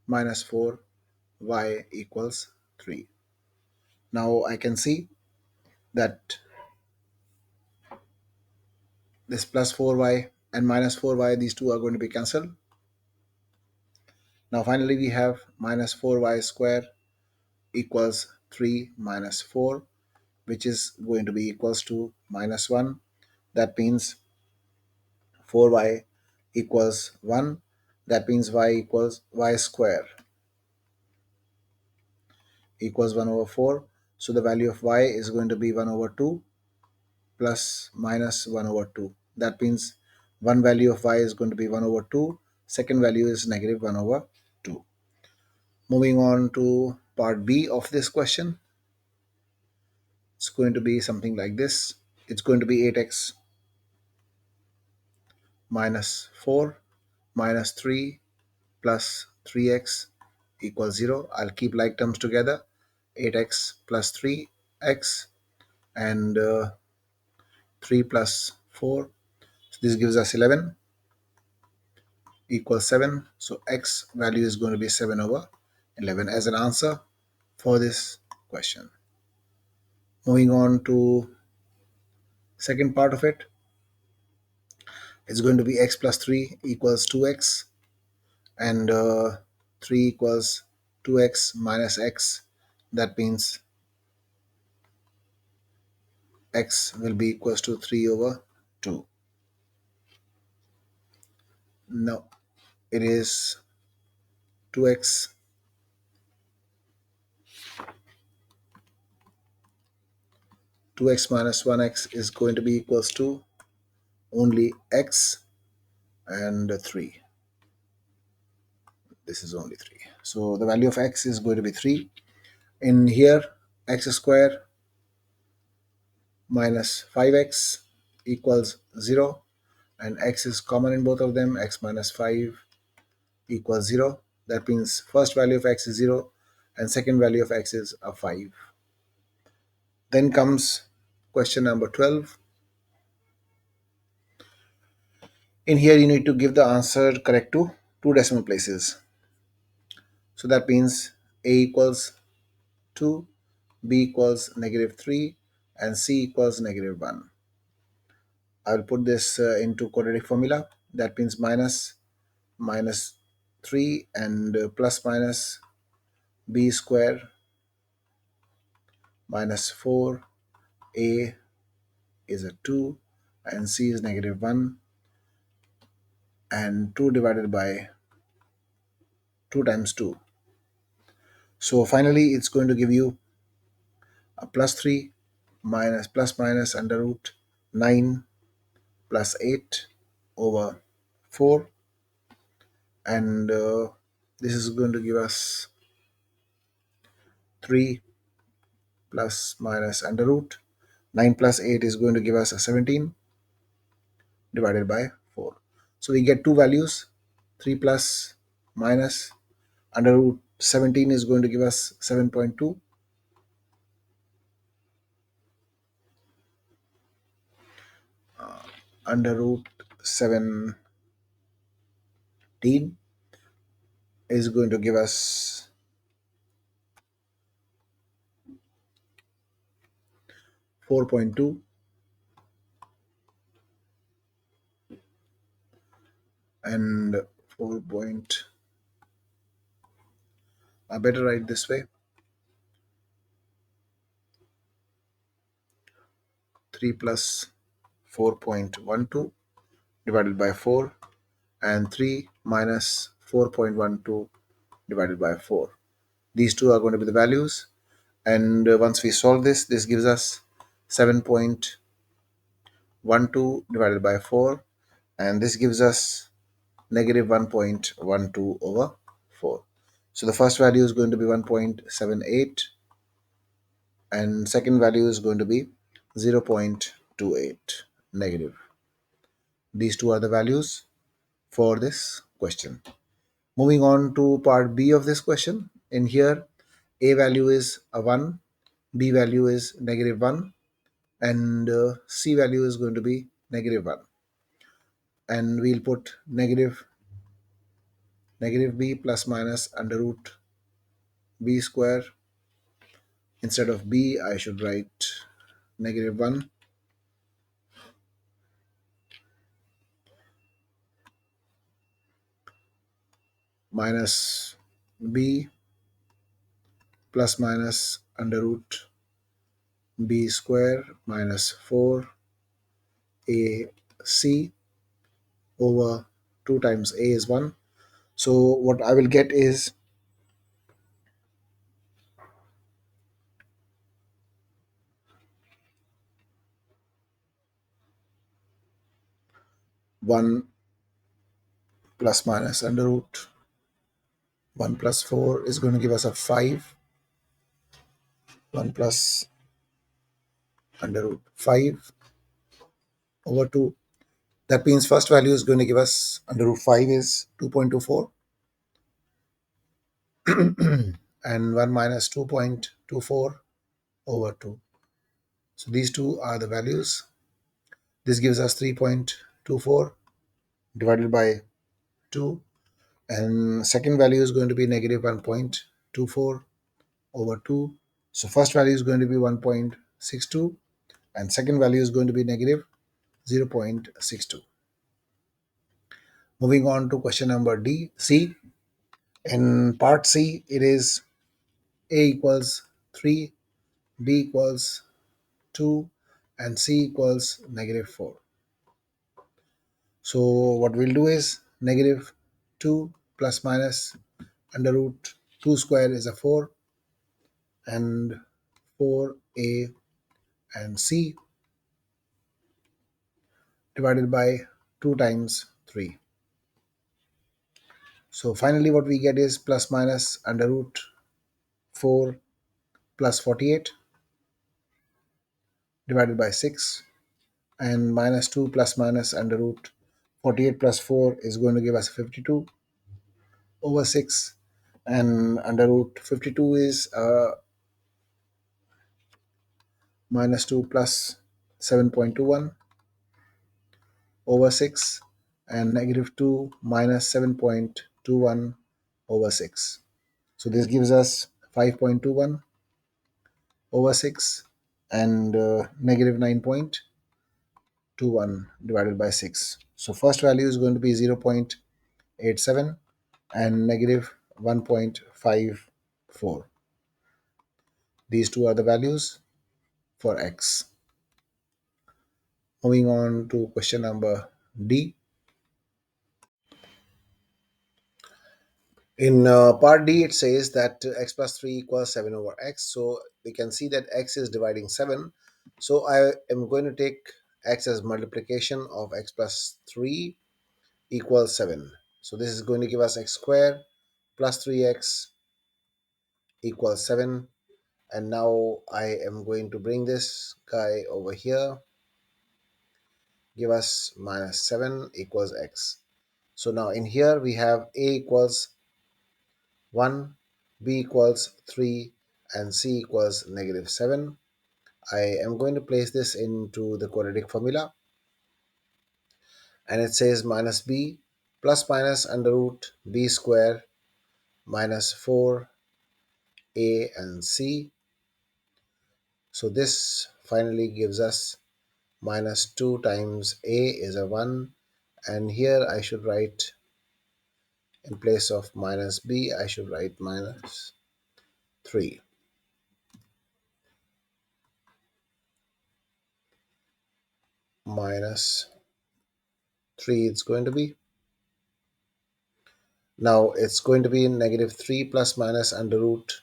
A: minus 4y equals 3. Now I can see that this plus 4y and minus 4y, these two are going to be cancelled. Now finally we have minus 4y square equals 3 minus 4, which is going to be equals to minus 1. That means 4y equals 1. That means y equals y square equals 1 over 4. So the value of y is going to be 1 over 2 plus minus 1 over 2. That means one value of y is going to be 1 over 2. Second value is negative 1 over 2. Moving on to part B of this question. It's going to be something like this. It's going to be 8x minus 4 minus 3 plus 3x equals 0. I'll keep like terms together. 8x plus 3x and 3 plus 4. So this gives us 11 equals 7. So x value is going to be 7 over 11 as an answer for this question. Moving on to second part of it. It's going to be x plus 3 equals 2x and 3 equals 2x minus x. That means x will be equals to 3 over 2. No, it is 2x 2x minus 1x is going to be equals to only x and 3. This is only 3. So the value of x is going to be 3. In here, x square minus 5x equals 0, and x is common in both of them. X minus 5 equals 0. That means first value of x is 0 and second value of x is a 5. Then comes question number 12. In here you need to give the answer correct to two decimal places. So that means a equals 2, b equals negative 3, and c equals negative 1. I will put this into quadratic formula. That means minus 3 and plus minus b square minus 4, a is a 2 and c is negative 1, and 2 divided by 2 times 2. So finally it's going to give you a plus 3 minus plus minus under root 9 plus 8 over 4, and this is going to give us 3 plus minus under root 9 plus 8 is going to give us a 17 divided by 4. So we get two values, 3 plus minus under root 17 is going to give us 7.2, under root 17 is going to give us 4.2, and 4 point, I better write this way, 3 plus 4.12 divided by 4, and 3 minus 4.12 divided by 4. These two are going to be the values, and once we solve this, this gives us 7.12 divided by 4, and this gives us negative 1.12 over 4. So the first value is going to be 1.78, and second value is going to be 0.28 negative. These two are the values for this question. Moving on to part B of this question. In here, A value is a 1, B value is negative 1, and C value is going to be negative 1. And we'll put negative B plus minus under root B square. Instead of B, I should write negative 1 minus B plus minus under root B square minus 4 AC over 2 times A is 1. So what I will get is 1 plus minus under root 1 plus 4 is going to give us a 5. 1 plus under root 5 over 2. That means first value is going to give us under root 5 is 2.24, and 1 minus 2.24 over 2. So these two are the values. This gives us 3.24 divided by 2, and second value is going to be negative 1.24 over 2. So first value is going to be 1.62, and second value is going to be negative 0.62. Moving on to question number C. In part C, it is A equals 3, B equals 2, and C equals negative 4. So what we'll do is negative 2 plus minus under root 2 square is a 4, and 4A and C divided by 2 times 3. So finally what we get is plus minus under root 4 plus 48 divided by 6, and minus 2 plus minus under root 48 plus 4 is going to give us 52 over 6, and under root 52 is minus 2 plus 7.21 over 6, and negative 2 minus 7.21 over 6. So this gives us 5.21 over 6, and negative 9.21 divided by 6. So first value is going to be 0.87 and negative 1.54. These two are the values for x. Moving on to question number D. In part D, it says that x plus 3 equals 7 over x. So we can see that x is dividing 7. So I am going to take x as multiplication of x plus 3 equals 7. So this is going to give us x squared plus 3x equals 7. And now I am going to bring this guy over here, give us minus 7 equals x. So now in here we have a equals 1, b equals 3, and c equals negative 7. I am going to place this into the quadratic formula, and it says minus b plus minus under root b square minus 4a and c. So this finally gives us minus 2 times a is a 1, and here I should write, in place of minus b, I should write minus 3. minus 3 it's going to be. Now it's going to be negative 3 plus minus under root.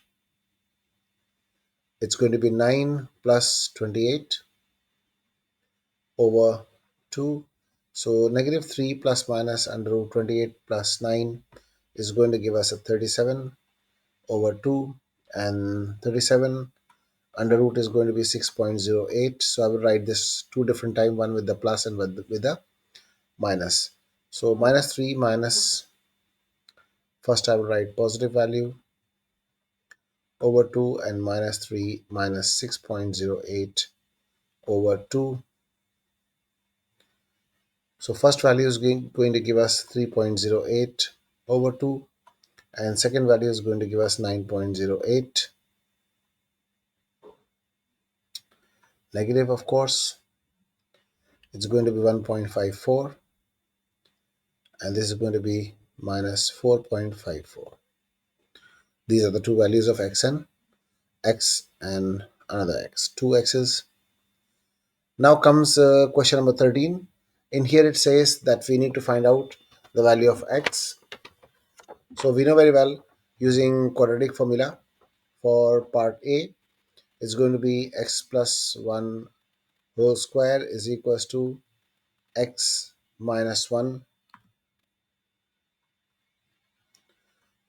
A: It's going to be 9 plus 28 over 2. So negative 3 plus minus under root 28 plus 9 is going to give us a 37 over 2, and 37 under root is going to be 6.08. So I will write this two different times, one with the plus and with the minus. So minus 3 minus, first I will write positive value over 2, and minus 3 minus 6.08 over 2. So first value is going to give us 3.08 over 2, and second value is going to give us 9.08. Negative, of course, it's going to be 1.54, and this is going to be minus 4.54. These are the two values of x and another x, two x's. Now comes question number 13. In here it says that we need to find out the value of x. So we know very well, using quadratic formula for part A, it's going to be x plus 1 whole square is equals to x minus 1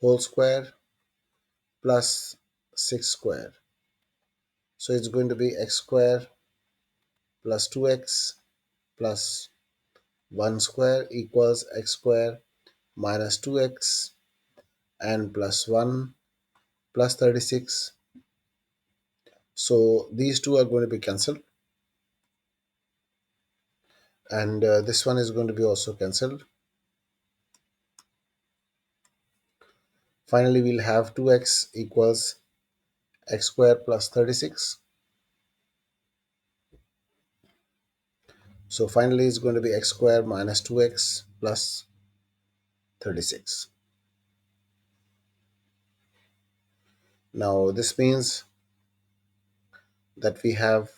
A: whole square plus 6 square. So it's going to be x square plus 2x plus 1 square equals x square minus 2x and plus 1 plus 36. So these two are going to be cancelled, and this one is going to be also cancelled. Finally, we'll have 2x equals x square plus 36. So finally, it's going to be x square minus 2x plus 36. Now, this means that we have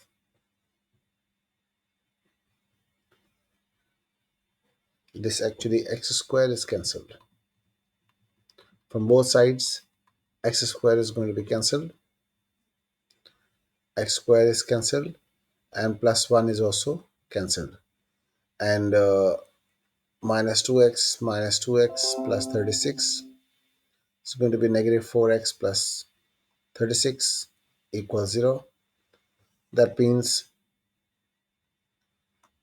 A: this, actually x square is cancelled. From both sides, x square is going to be cancelled, x square is cancelled, and plus 1 is also cancelled. And minus 2x plus 36 is going to be negative 4x plus 36 equals 0. That means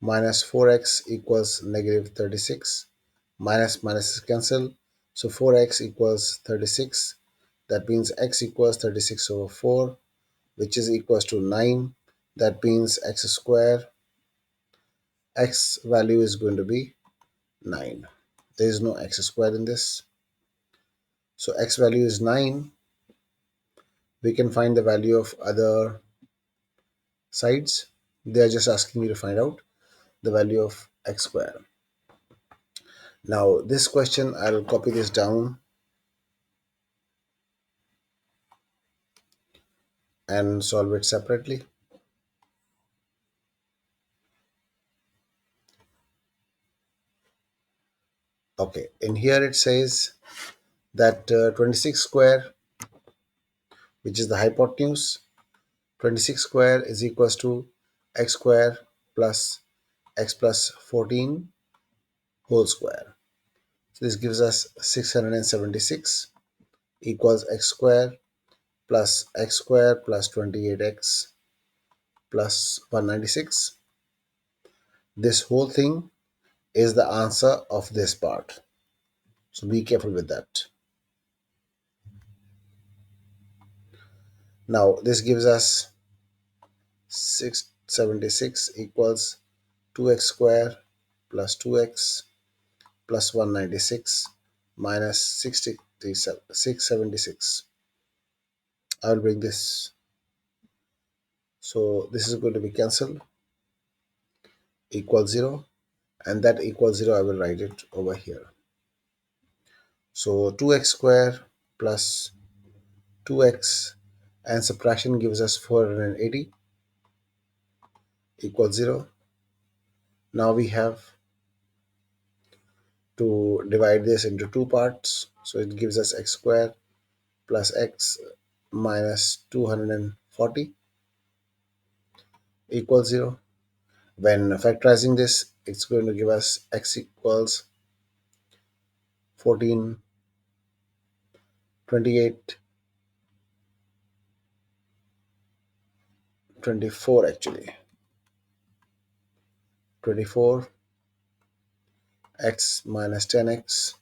A: minus 4x equals negative 36. Minus minus is cancelled. So 4x equals 36. That means x equals 36 over 4, which is equals to 9. That means x square, x value is going to be 9. There is no x square in this. So x value is 9. We can find the value of other sides. They are just asking me to find out the value of x square. Now this question, I'll copy this down and solve it separately. Okay, in here it says that 26 square, which is the hypotenuse, 26 square is equals to x square plus x plus 14 whole square. So this gives us 676 equals x square plus x square plus 28x plus 196. This whole thing is the answer of this part. So be careful with that. Now this gives us 676 equals 2x square plus 2x plus 196 minus 676. I'll bring this. So this is going to be cancelled, equals 0, and that equals 0 I will write it over here. So 2x square plus 2x, and subtraction gives us 480 equals 0. Now we have to divide this into two parts. So it gives us x squared plus x minus 240 equals 0. When factorizing this, it's going to give us x equals 14, 28, 24 actually. 24 x minus 10x,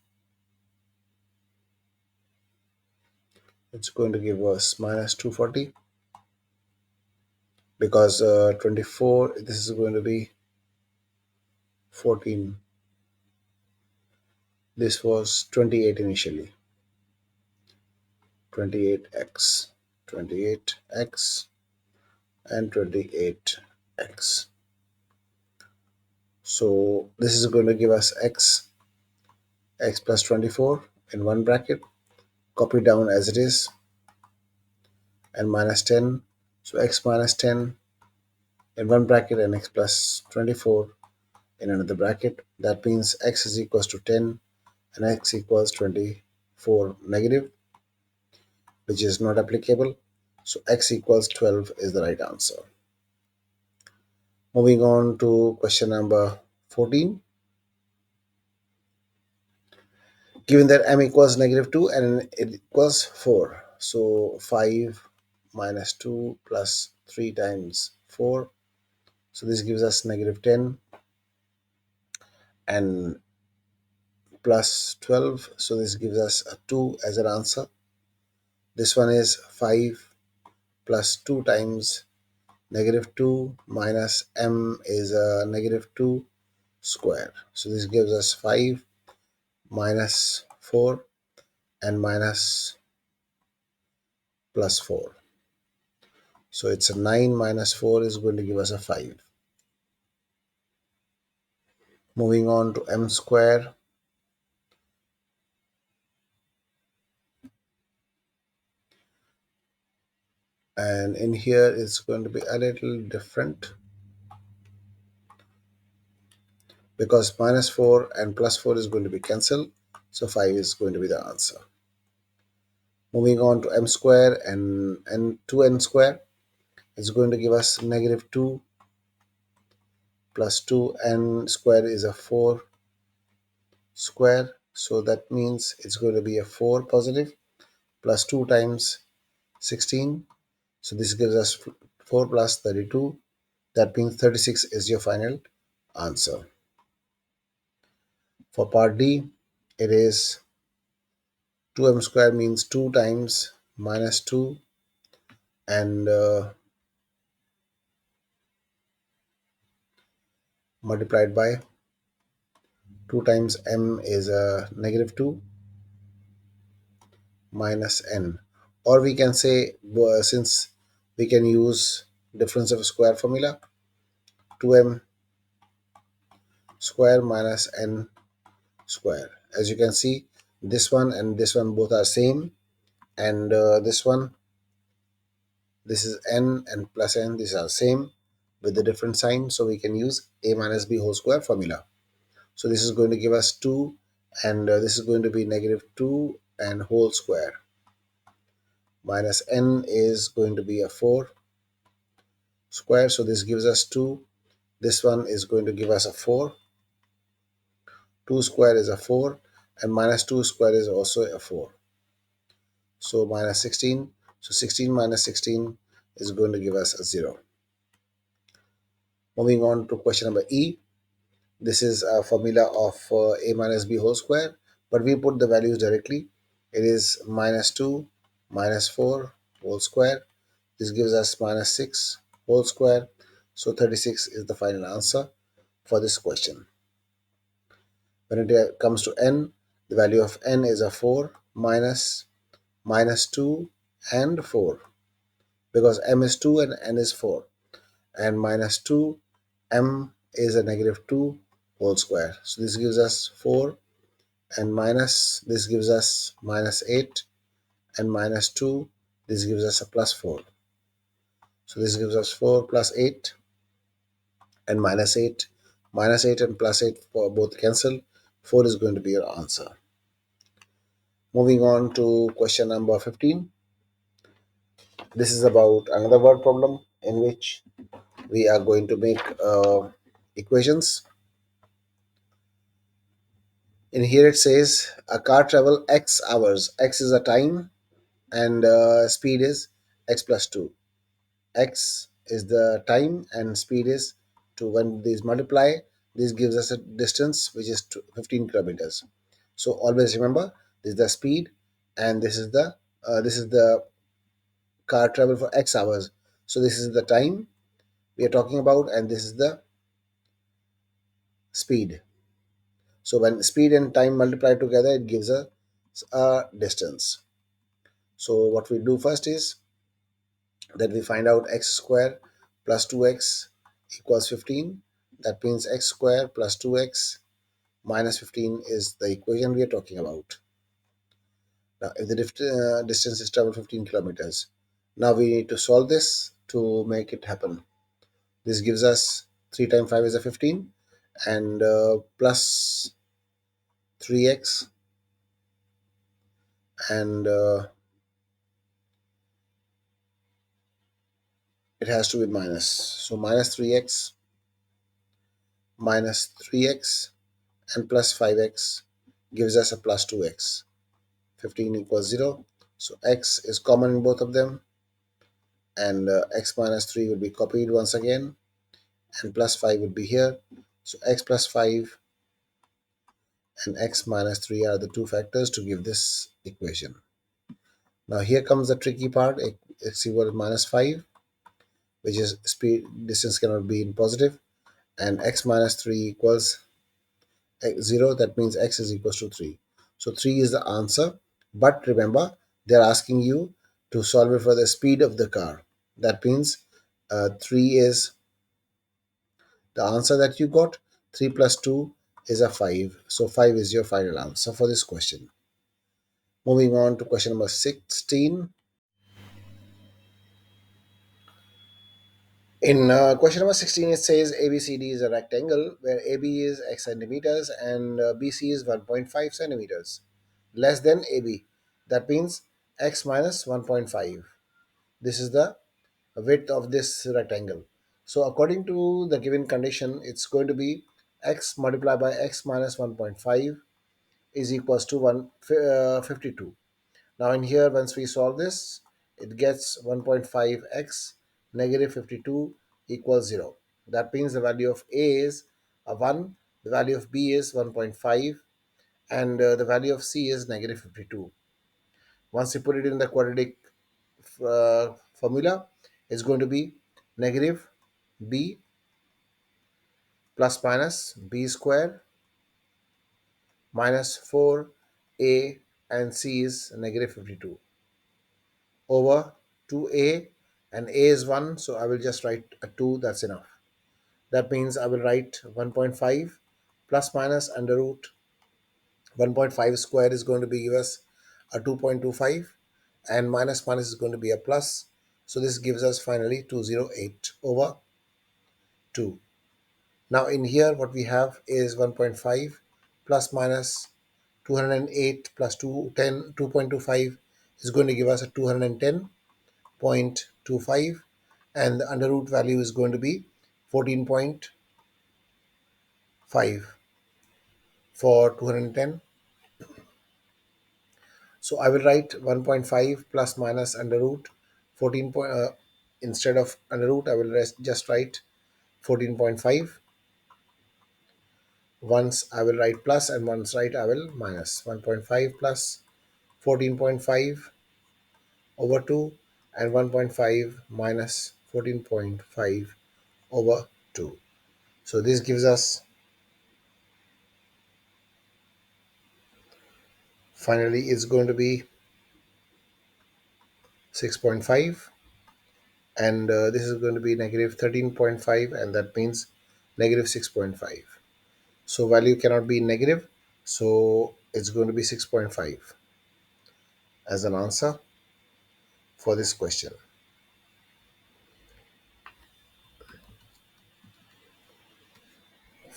A: it's going to give us minus 240, because 24, this is going to be 14. This was 28 initially. 28x, 28x, and 28x. So this is going to give us x plus 24 in one bracket, copy down as it is, and minus 10. So x minus 10 in one bracket and x plus 24 in another bracket. That means x is equals to 10 and x equals 24 negative, which is not applicable. So x equals 12 is the right answer. Moving on to question number 14. Given that m equals negative 2 and it equals 4. So 5 minus 2 plus 3 times 4. So this gives us negative 10 and plus 12. So this gives us a 2 as an answer. This one is 5 plus 2 times negative 2 minus m is a negative 2 square. So this gives us 5 minus 4 and minus plus 4. So it's a 9 minus 4 is going to give us a 5. Moving on to m square. And in here it's going to be a little different, because minus 4 and plus 4 is going to be cancelled. So 5 is going to be the answer. Moving on to m square and 2n square. It's going to give us negative 2 plus 2n square is a 4 square. So that means it's going to be a 4 positive plus 2 times 16. So this gives us 4 plus 32. That means 36 is your final answer. For part D, it is 2m square means 2 times minus 2 and multiplied by 2 times m is a negative 2 minus n. Or we can say, since we can use difference of square formula, 2m square minus n square. As you can see, this one and this one both are same, and this is n and plus n, these are same with the different sign, so we can use a minus b whole square formula. So this is going to give us 2, and this is going to be negative 2 and whole square, minus n is going to be a 4 square, so this gives us 2. This one is going to give us a 4. 2 square is a 4, and minus 2 square is also a 4. So minus 16. So 16 minus 16 is going to give us a 0. Moving on to question number E. This is a formula of a minus b whole square, but we put the values directly. It is minus 2 minus 4 whole square. This gives us minus 6 whole square. So 36 is the final answer for this question. When it comes to n, the value of n is a 4 minus minus 2 and 4, because m is 2 and n is 4, and minus 2, m is a negative 2 whole square. So this gives us 4, and minus this gives us minus 8, and minus 2, this gives us a plus 4. So this gives us 4 plus 8 and minus 8. Minus 8 and plus 8 for both cancel. 4 is going to be your answer. Moving on to question number 15. This is about another word problem in which we are going to make equations. In here it says a car travel x hours. X is a time and speed is x plus 2. X is the time and speed is 2. When these multiply, this gives us a distance which is 15 kilometers. So always remember, this is the speed and this is the car travel for x hours. So this is the time we are talking about and this is the speed. So when speed and time multiply together, it gives us a distance. So what we do first is that we find out x square plus 2x equals 15. That means x square plus 2x minus 15 is the equation we are talking about. Now, if the distance is traveled 15 kilometers, now we need to solve this to make it happen. This gives us 3 times 5 is a 15 and plus 3x and it has to be minus. So minus 3x and plus 5x gives us a plus 2x. 15 equals 0. So x is common in both of them and x minus 3 will be copied once again and plus 5 would be here. So x plus 5 and x minus 3 are the two factors to give this equation. Now here comes the tricky part. X equals minus 5, which is speed distance cannot be in positive, and x minus 3 equals 0. That means x is equals to 3. So 3 is the answer. But remember, they're asking you to solve it for the speed of the car. That means 3 is the answer that you got. 3 plus 2 is a 5. So 5 is your final answer for this question. Moving on to question number 16. In question number 16, it says ABCD is a rectangle where AB is x centimeters and BC is 1.5 centimeters less than AB. That means x minus 1.5. This is the width of this rectangle. So according to the given condition, it's going to be x multiplied by x minus 1.5 is equals to 52. Now in here, once we solve this, it gets 1.5x negative 52 equals 0. That means the value of A is a 1, the value of B is 1.5, and the value of C is negative 52. Once you put it in the quadratic formula, it's going to be negative B plus minus B square minus 4A and C is negative 52 over 2a, and a is 1, so I will just write a 2, that's enough. That means I will write 1.5 plus minus under root 1.5 square is going to be give us a 2.25 and minus minus is going to be a plus. So this gives us finally 208 over 2. Now in here what we have is 1.5 plus minus 208 plus 2.25 is going to give us a 210.25 and the under root value is going to be 14.5 for 210. So I will write 1.5 plus minus under root 14 point, instead of under root I will just write 14.5. Once I will write plus and once right I will minus 1.5 plus 14.5 over 2 and 1.5 minus 14.5 over 2. So this gives us finally it's going to be 6.5 and this is going to be negative 13.5 and that means negative 6.5. So value cannot be negative, so it's going to be 6.5 as an answer for this question.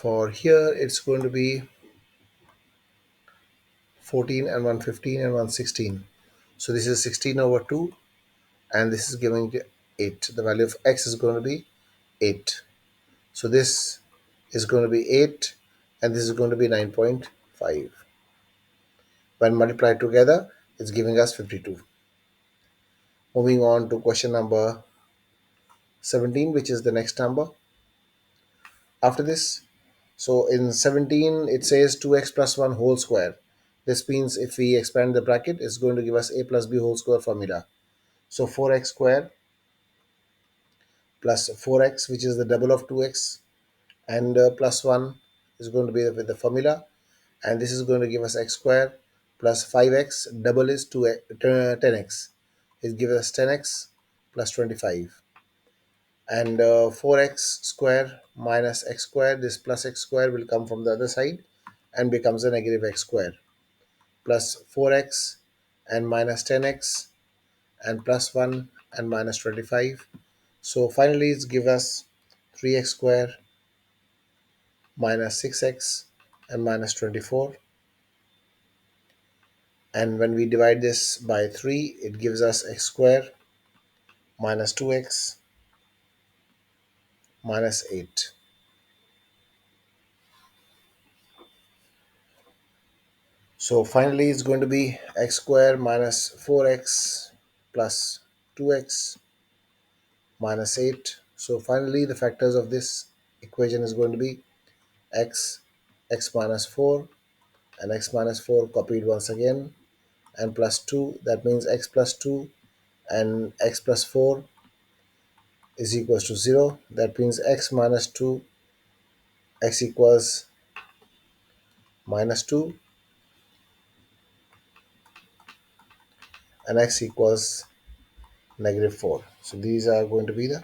A: For here, it's going to be 14 and 115 and 116. So this is 16 over 2, and this is giving 8. The value of x is going to be 8. So this is going to be 8, and this is going to be 9.5. When multiplied together, it's giving us 52. Moving on to question number 17, which is the next number after this. So in 17, it says 2x plus 1 whole square. This means if we expand the bracket, it's going to give us a plus b whole square formula. So 4x square plus 4x, which is the double of 2x, and plus 1 is going to be with the formula. And this is going to give us x square plus 5x, double is 10x. It gives us 10x plus 25. And 4x square minus x square, this plus x square will come from the other side and becomes a negative x square, plus 4x and minus 10x and plus 1 and minus 25. So finally it's give us 3x square minus 6x and minus 24. And when we divide this by 3, it gives us x square minus 2x minus 8. So finally it's going to be x square minus 4x plus 2x minus 8. So finally the factors of this equation is going to be x, x minus 4, and x minus 4 copied once again, and plus 2. That means x plus 2 and x plus 4 is equals to 0. That means x minus 2, x equals minus 2, and x equals negative 4. So these are going to be the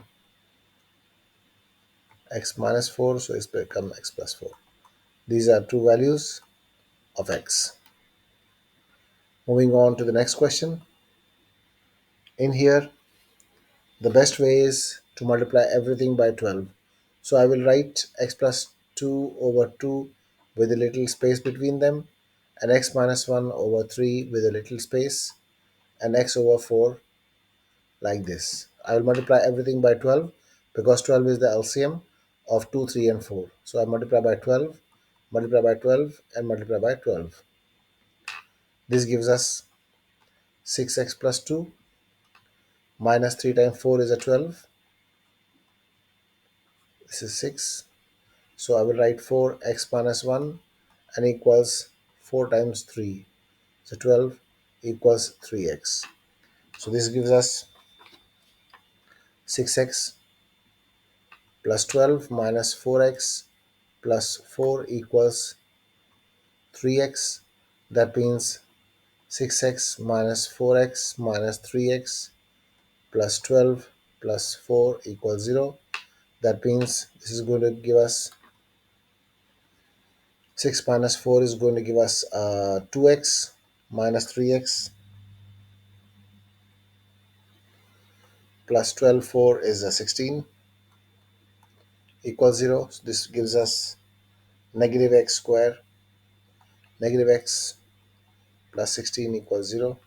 A: x minus 4, so it's become x plus 4. These are two values of x. Moving on to the next question. In here, the best way is to multiply everything by 12. So I will write x plus 2 over 2 with a little space between them, and x minus 1 over 3 with a little space, and x over 4 like this. I will multiply everything by 12 because 12 is the LCM of 2, 3, and 4. So I multiply by 12, multiply by 12, and multiply by 12. This gives us 6x plus 2 minus 3 times 4 is a 12. This is 6. So I will write 4x minus 1 and equals 4 times 3. So 12 equals 3x. So this gives us 6x plus 12 minus 4x plus 4 equals 3x. That means 6x minus 4x minus 3x plus 12 plus 4 equals 0. That means this is going to give us 6 minus 4 is going to give us 2x minus 3x plus 12, 4 is 16 equals 0. So this gives us negative x square, negative x plus 16 equals 0.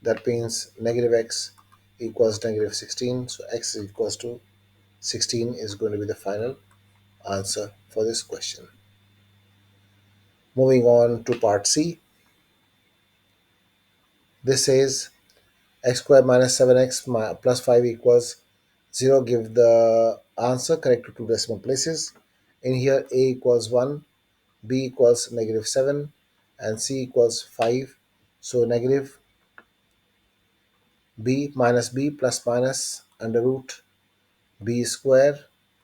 A: That means negative x equals negative 16. So x is equals to 16 is going to be the final answer for this question. Moving on to part C. This says x squared minus 7x plus 5 equals 0. Give the answer correct to two decimal places. In here, a equals 1, b equals negative 7, and c equals 5. So negative b minus b plus minus under root b square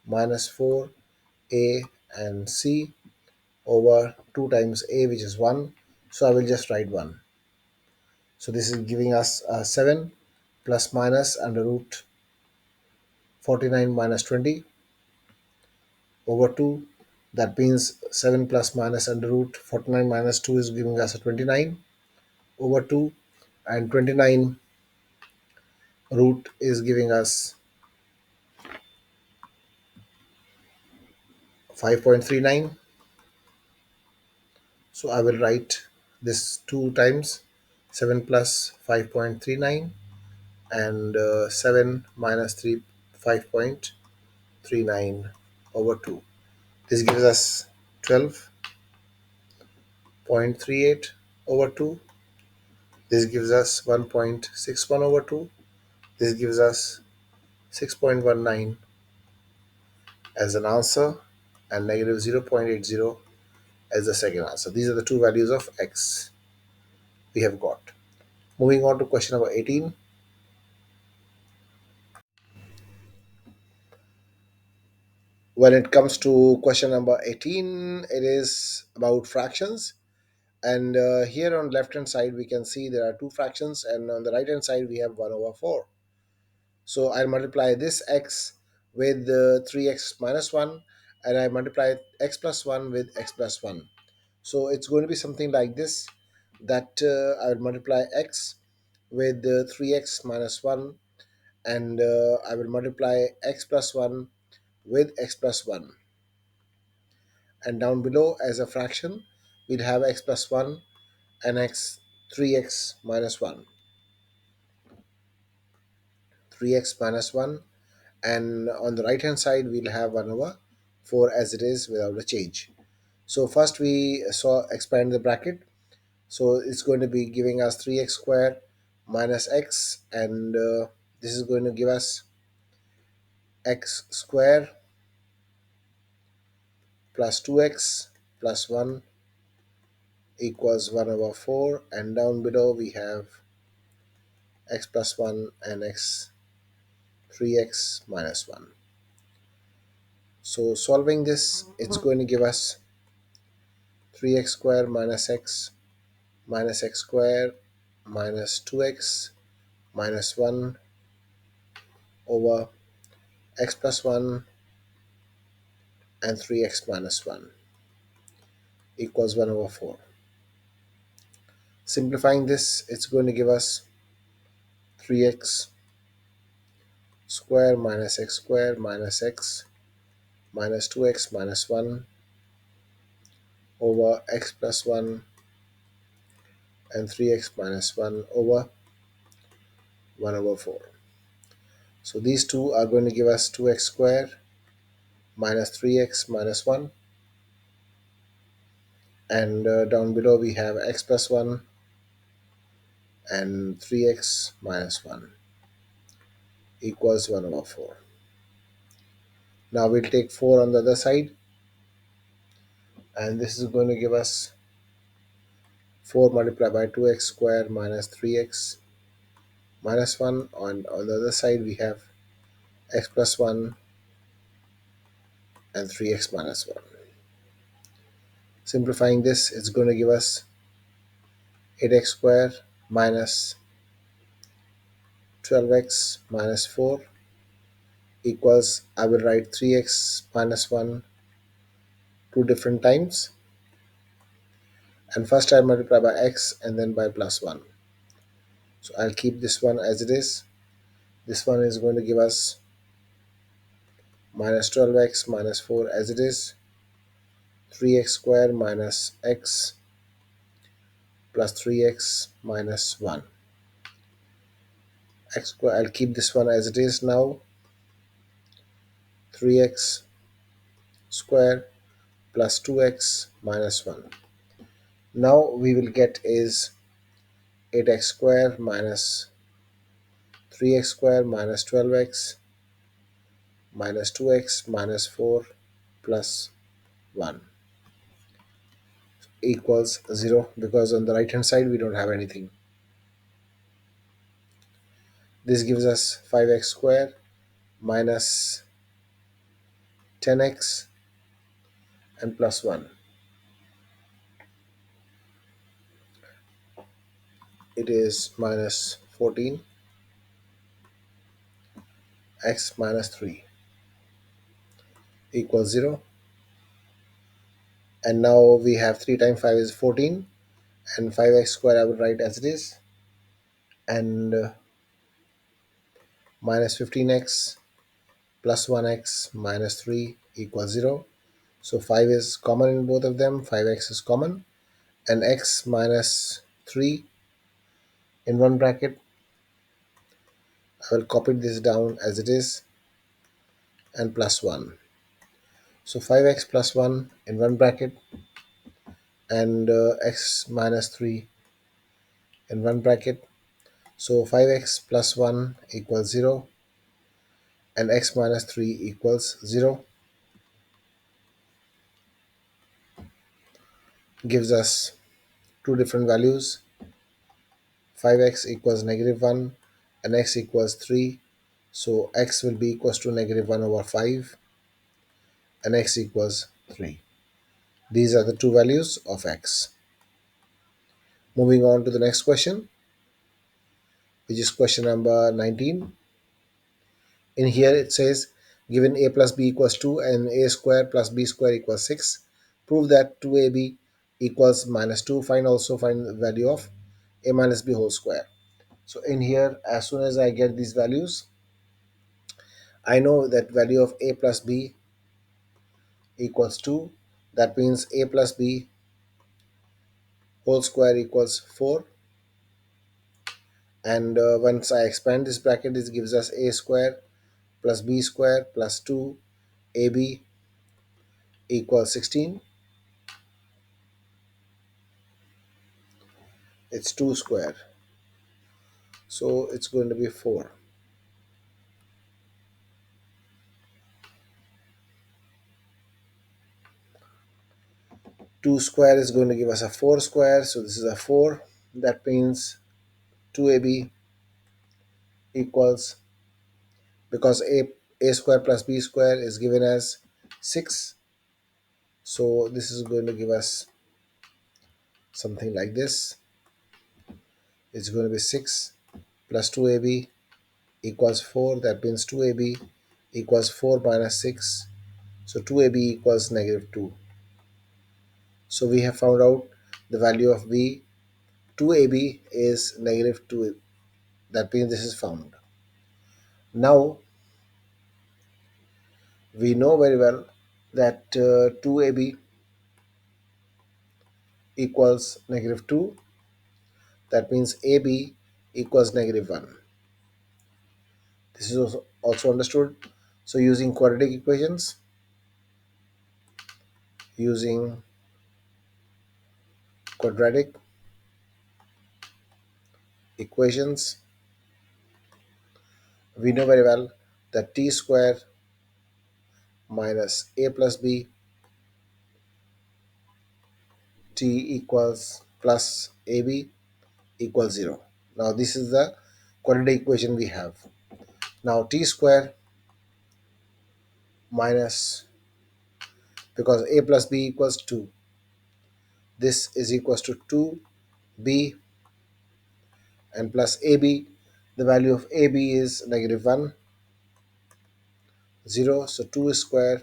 A: minus 4a and c over 2 times a, which is 1. So I will just write 1. So this is giving us 7 plus minus under root 49 minus 20 over 2. That means 7 plus minus under root 49 minus 2 is giving us a 29 over 2, and 29 root is giving us 5.39. So I will write this two times, 7 plus 5.39, and 7 minus 3, 5.39 over 2. This gives us 12.38 over 2. This gives us 1.61 over 2. This gives us 6.19 as an answer, and negative 0.80 as the second answer. These are the two values of x we have got. Moving on to question number 18. When it comes to question number 18, it is about fractions. And here on left hand side, we can see there are two fractions, and on the right hand side, we have 1 over 4. So I multiply this x with 3x minus 1, and I multiply x plus 1 with x plus 1. So it's going to be something like this, that I will multiply x with 3x minus 1, and I will multiply x plus 1 with x plus 1. And down below as a fraction, we'll have x plus 1 and x 3x minus 1. 3x minus 1, and on the right hand side we'll have 1 over 4 as it is without a change. So first we saw expand the bracket, so it's going to be giving us 3x square minus x, and this is going to give us x square plus 2x plus 1 equals 1 over 4, and down below we have x plus 1 and x 3x minus 1. So solving this, it's going to give us 3x square minus x square minus 2x minus 1 over x plus 1 and 3x minus 1 equals 1 over 4. Simplifying this, it's going to give us 3x square minus x square minus x minus 2x minus 1 over x plus 1 and 3x minus 1 over 1 over 4. So these two are going to give us 2x square minus 3x minus 1, and down below we have x plus 1 and 3x minus 1 equals 1 over 4. Now we'll take 4 on the other side, and this is going to give us 4 multiplied by 2x square minus 3x minus 1, and on the other side we have x plus 1 and 3x minus 1. Simplifying this, it's going to give us 8x square minus 12x minus 4 equals, I will write 3x minus 1 two different times, and first I multiply by x and then by plus 1. So I'll keep this one as it is. This one is going to give us minus 12x minus 4 as it is, 3x square minus x plus 3x minus 1. X square, I'll keep this one as it is now, 3x square plus 2x minus 1. Now we will get is 8x square minus 3x square minus 12x minus 2x minus 4 plus 1 equals 0, because on the right hand side we don't have anything. This gives us 5x square minus 10x and plus 1. It is minus 14x minus 3 equals 0. And now we have 3 times 5 is 14, and 5x square I will write as it is, and minus 15x plus 1x minus 3 equals 0. So 5 is common in both of them, 5x is common, and x minus 3 in one bracket. I will copy this down as it is, and plus 1. So 5x plus 1 in one bracket, and x minus 3 in one bracket. So 5x plus 1 equals 0, and x minus 3 equals 0, gives us two different values. 5x equals negative 1 and x equals 3. So x will be equals to negative 1 over 5 and x equals 3. These are the two values of x. Moving on to the next question, which is question number 19. In here it says, given a plus b equals 2 and a square plus b square equals 6, prove that 2ab equals minus 2. Find the value of a minus b whole square. So in here, as soon as I get these values, I know that value of a plus b equals 2. That means a plus b whole square equals 4. And once I expand this bracket, this gives us a square plus b square plus 2ab equals 16. It's 2 square, so it's going to be 4. 2 square is going to give us a 4 square, so this is a 4. That means 2ab equals, because a square plus b square is given as 6, so this is going to give us something like this. It's going to be 6 plus 2ab equals 4. That means 2ab equals 4 minus 6. So 2ab equals negative 2. So we have found out the value of b. 2ab is negative 2. That means this is found. Now we know very well that 2ab equals negative 2. That means ab equals negative 1. This is also understood. So using quadratic equations, we know very well that t square minus a plus b t equals plus ab equals 0. Now this is the quadratic equation we have. Now t square minus, because a plus b equals 2, this is equals to 2b and plus ab. The value of ab is negative 1, 0. So 2 square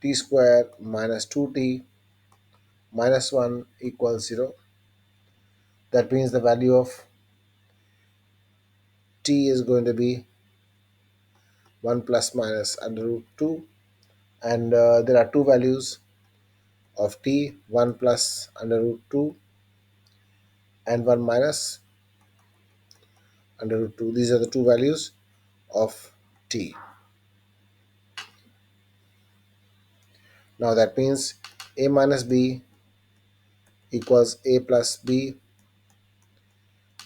A: t square minus 2t minus 1 equals 0. That means the value of t is going to be 1 plus minus under root 2, and there are two values of t, 1 plus under root 2 and 1 minus under root 2. These are the two values of t. Now that means a minus b equals a plus b,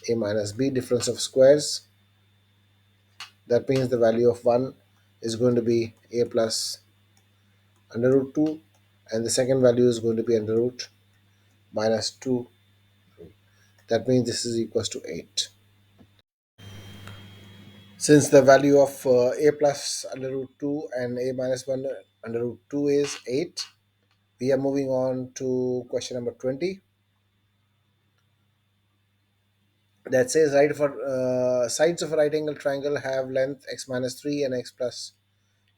A: a minus b, difference of squares. That means the value of 1 is going to be a plus under root 2, and the second value is going to be under root minus 2. That means this is equals to 8. Since the value of a plus under root 2 and a minus 1 under root 2 is 8, we are moving on to question number 20. That says, right, for sides of a right angle triangle have length x minus 3 and x plus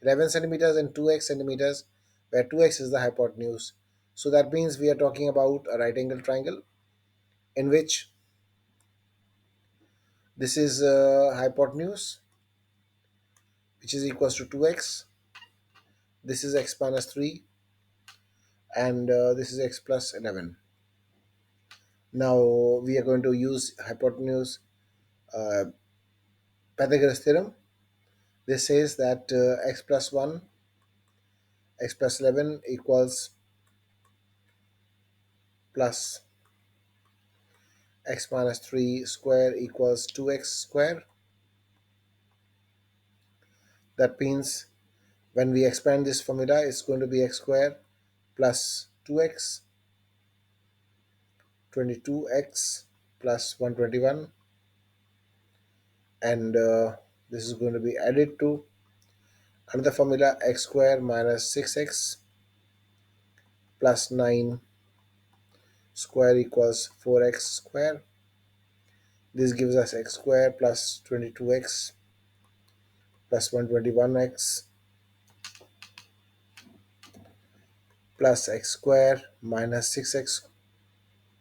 A: 11 centimeters and 2x centimeters, where 2x is the hypotenuse. So that means we are talking about a right angle triangle in which this is hypotenuse, which is equals to 2x. This is x minus 3, and this is x plus 11. Now we are going to use hypotenuse uh, Pythagoras theorem. This says that x plus 1, x plus 11 equals plus x minus 3 square equals 2x square. That means when we expand this formula, it's going to be x square plus 2x, 22x plus 121, and this is going to be added to another formula, x square minus 6x plus 9 square equals 4x square. This gives us x square plus 22x plus 121x plus x square minus 6x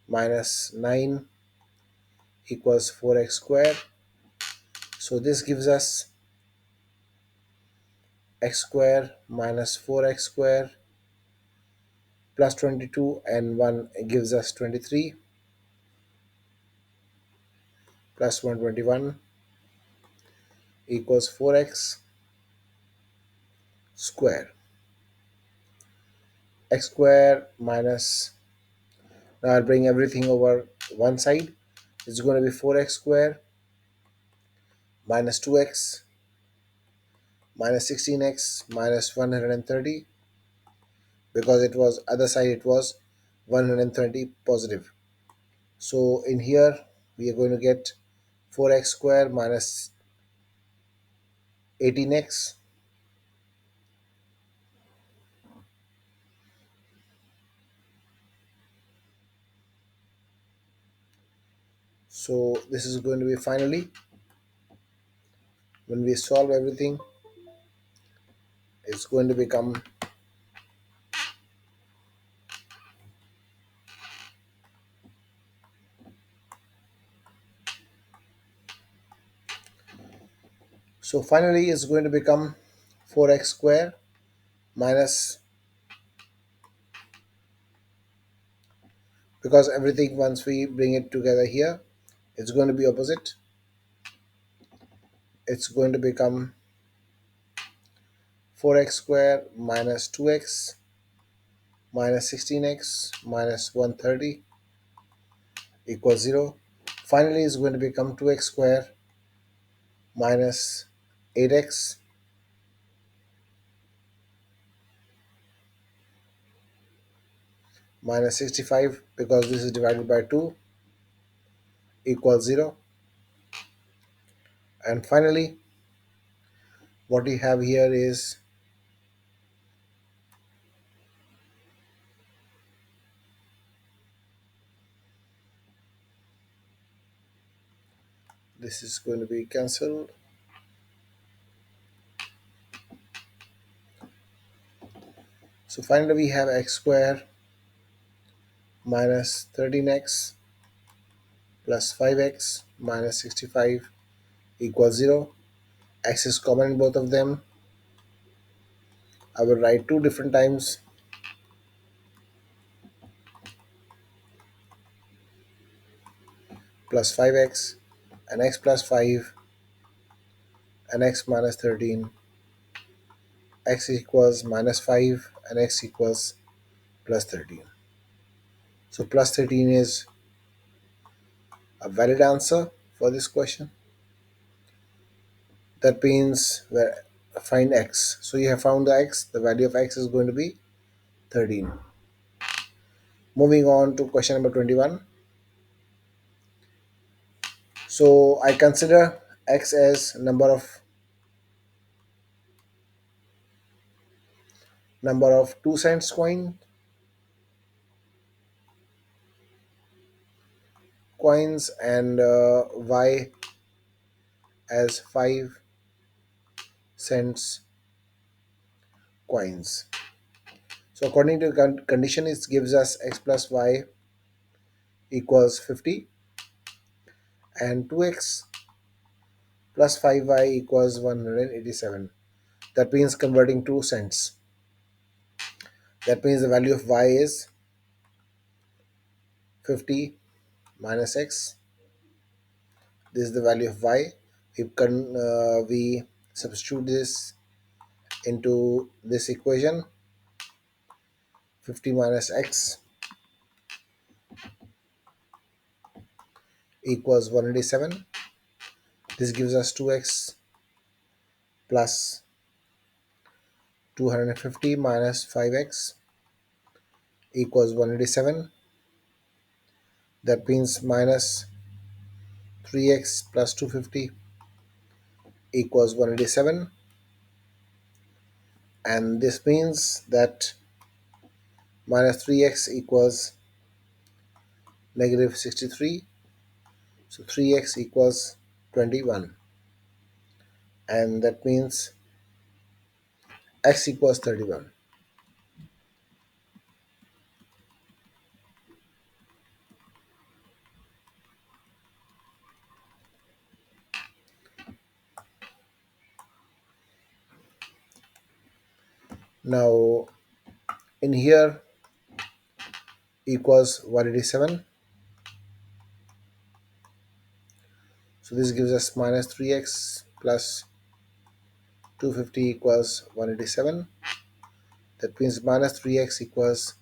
A: minus 9 equals 4x square. So this gives us x square minus 4x square plus 22, and 1 gives us 23 plus 121 equals 4x square. X square minus, now I'll bring everything over one side. It's going to be 4x square minus 2x minus 16x minus 130, because it was other side, it was 130 positive. So in here we are going to get 4x square minus 18x. So this is going to be finally, when we solve everything, it's going to become, so finally it's going to become 4x square minus, because everything once we bring it together here, it's going to be opposite. It's going to become 4x square minus 2x minus 16x minus 130 equals 0. Finally it's going to become 2x square minus 8x minus 65, because this is divided by 2, equals 0. And finally what we have here is, this is going to be cancelled. So finally we have x square minus 13x plus 5x minus 65 equals 0. X is common in both of them. I will write two different times, plus 5x and x plus 5 and x minus 13, x equals minus 5 and x equals plus 13. So plus 13 is a valid answer for this question. That means find x. So you have found the x. The value of x is going to be 13. Moving on to question number 21. So I consider x as number of 2 cents coins, and y as 5 cents coins. So according to condition, it gives us x plus y equals 50, and 2x plus 5y equals 187. That means converting to cents. That means the value of y is 50 minus x. This is the value of y. We substitute this into this equation. 50 minus x equals 187. This gives us 2x plus 250 minus 5x equals 187. That means minus 3x plus 250 equals 187. And this means that minus 3x equals negative 63. So 3x equals 21. And that means x equals 31. Now in here equals 187. So this gives us minus 3x plus 250 equals 187. That means minus 3x equals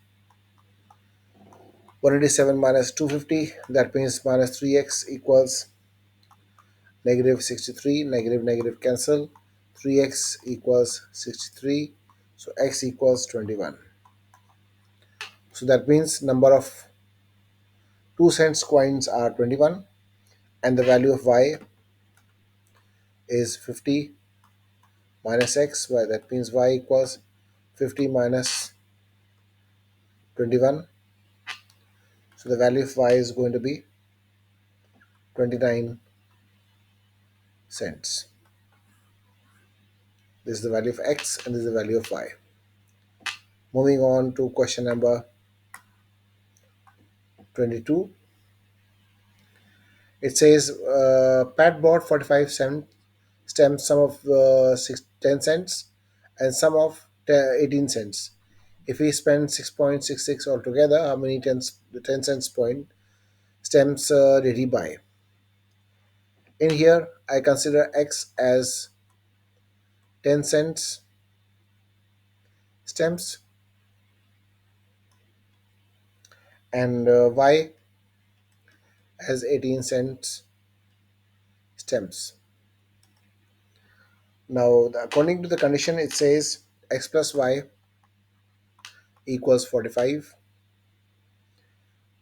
A: 187 minus 250. That means minus 3x equals negative 63. Negative negative cancel. 3x equals 63. So x equals 21. So that means number of 2 cents coins are 21 and the value of y is 50 minus x. That means y equals 50 minus 21. So the value of y is going to be 29 cents. This is the value of x and this is the value of y. Moving on to question number 22. It says Pat bought 45 stamps, some of 10 cents and some of 18 cents. If he spends 6.66 altogether, how many 10 cents point stamps did he buy? In here, I consider x as 10 cents stamps and y as 18 cents stamps. Now, according to the condition, it says x plus y equals 45,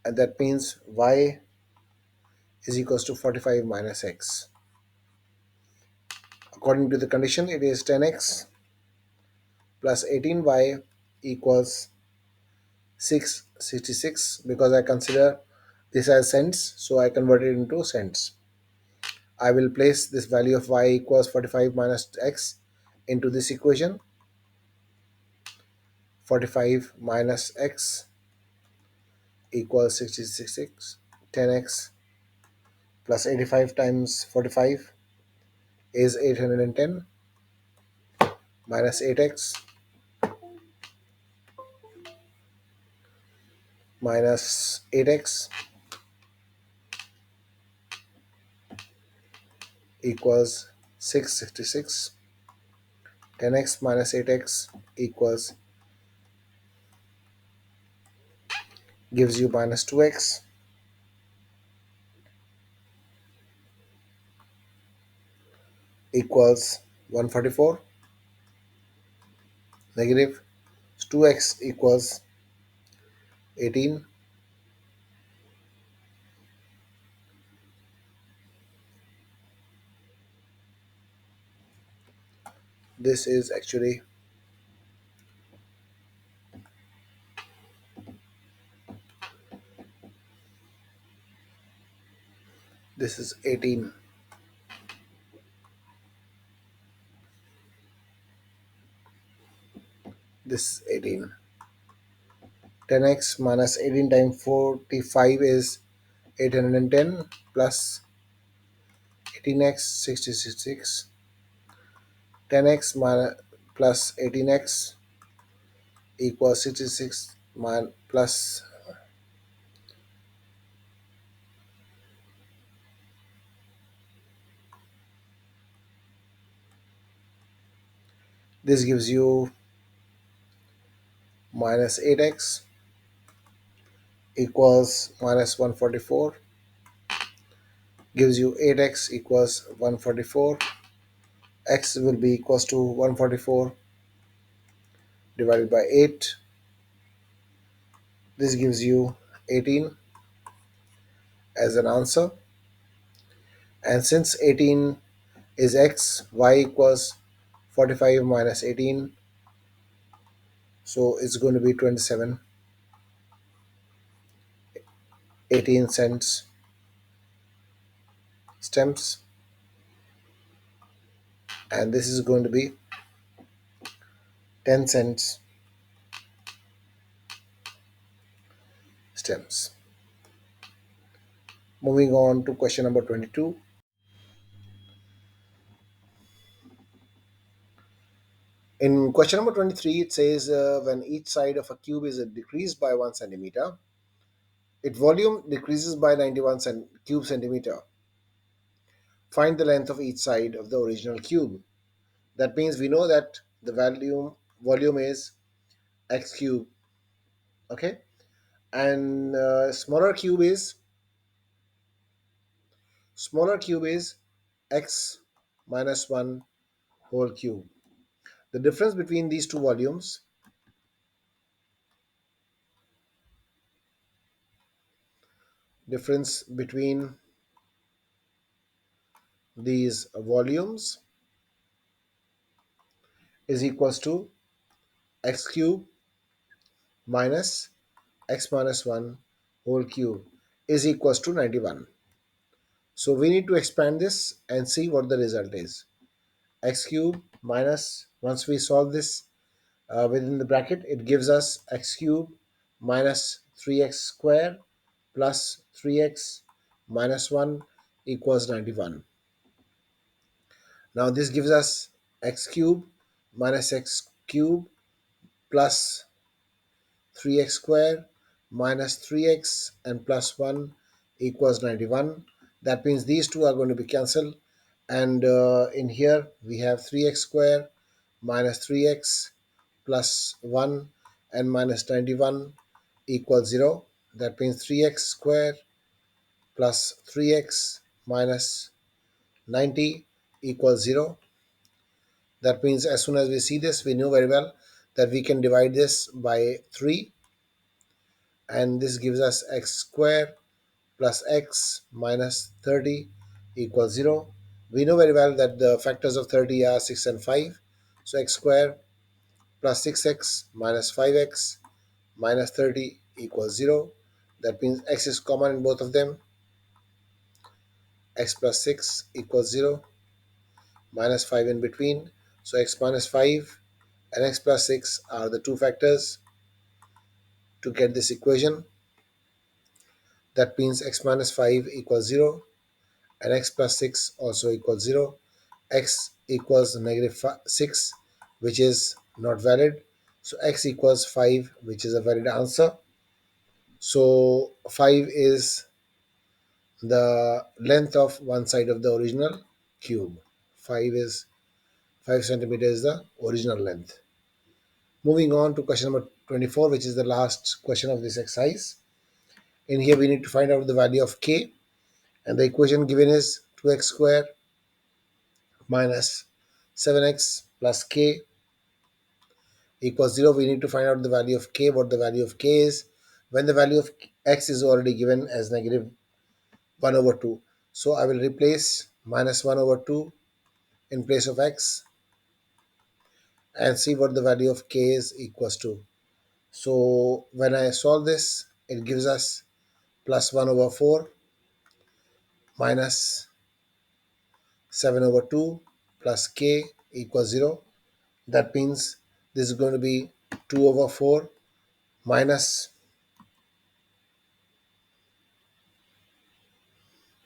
A: and that means y is equals to 45 minus x. According to the condition, it is 10x plus 18y equals 666. Because I consider this as cents, so I convert it into cents. I will place this value of y equals 45 minus x into this equation. 45 minus x equals 666. 10x plus 85 times 45 is 810 minus 8x minus 8x equals 666. 10x minus 8x equals gives you minus 2x equals 144. Negative 2x equals 18. This is actually this is 18. This is 18. 10x minus 18 times 45 is 810 plus 18x 666. 10x minus plus 18x equals 66 plus, this gives you minus 8x equals minus 144, gives you 8x equals 144. X will be equals to 144 divided by 8. This gives you 18 as an answer. And since 18 is x, y equals 45 minus 18, so it's going to be 27, 18 cents stems, and this is going to be 10 cents stems. Moving on to question number 22. In question number 23, it says when each side of a cube is decreased by 1 centimeter, its volume decreases by 91 cube centimeter. Find the length of each side of the original cube. That means we know that the volume is x cube, okay, and smaller cube is x minus 1 whole cube. The difference between these two volumes, difference between these volumes is equals to x cube minus x minus 1 whole cube is equals to 91. So we need to expand this and see what the result is. X cube minus, once we solve this within the bracket, it gives us x cube minus 3x square plus 3x minus 1 equals 91. Now this gives us x cube minus x cube plus 3x square minus 3x and plus 1 equals 91. That means these two are going to be cancelled, and in here we have 3x square minus 3x plus 1 and minus 91 equals 0. That means 3x square plus 3x minus 90 equals 0. That means as soon as we see this, we know very well that we can divide this by 3, and this gives us x square plus x minus 30 equals 0. We know very well that the factors of 30 are 6 and 5. So x square plus 6x minus 5x minus 30 equals 0. That means x is common in both of them. X plus 6 equals 0, minus 5 in between. So x minus 5 and x plus 6 are the two factors to get this equation. That means x minus 5 equals 0 and x plus 6 also equals 0. X equals negative 6, which is not valid. So x equals 5, which is a valid answer. So 5 is the length of one side of the original cube. 5 centimeters is the original length. Moving on to question number 24, which is the last question of this exercise. In here we need to find out the value of k, and the equation given is 2x square minus 7x plus k equals 0. We need to find out the value of k, what the value of k is, when the value of x is already given as negative 1 over 2. So I will replace minus 1 over 2 in place of x and see what the value of k is equals to. So when I solve this, it gives us plus 1 over 4 minus 7 over 2 plus k equals 0. That means this is going to be 2 over 4 minus,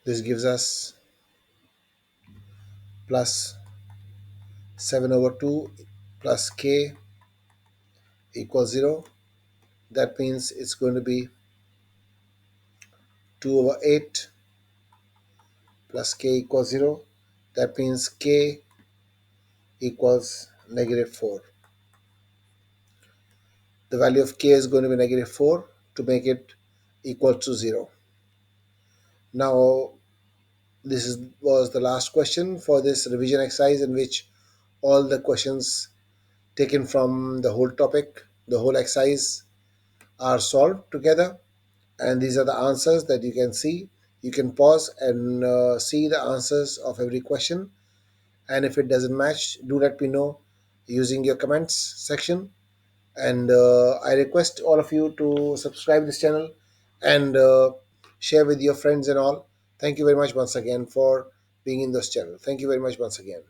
A: this gives us plus 7 over 2 plus k equals 0. That means it's going to be 2 over 8 plus k equals 0. That means k equals negative 4. The value of k is going to be negative 4 to make it equal to 0. Now, was the last question for this revision exercise, in which all the questions taken from the whole topic, the whole exercise, are solved together. And these are the answers that you can see. You can pause and see the answers of every question. And if it doesn't match, do let me know using your comments section. And I request all of you to subscribe this channel and share with your friends and all. Thank you very much once again for being in this channel. Thank you very much once again.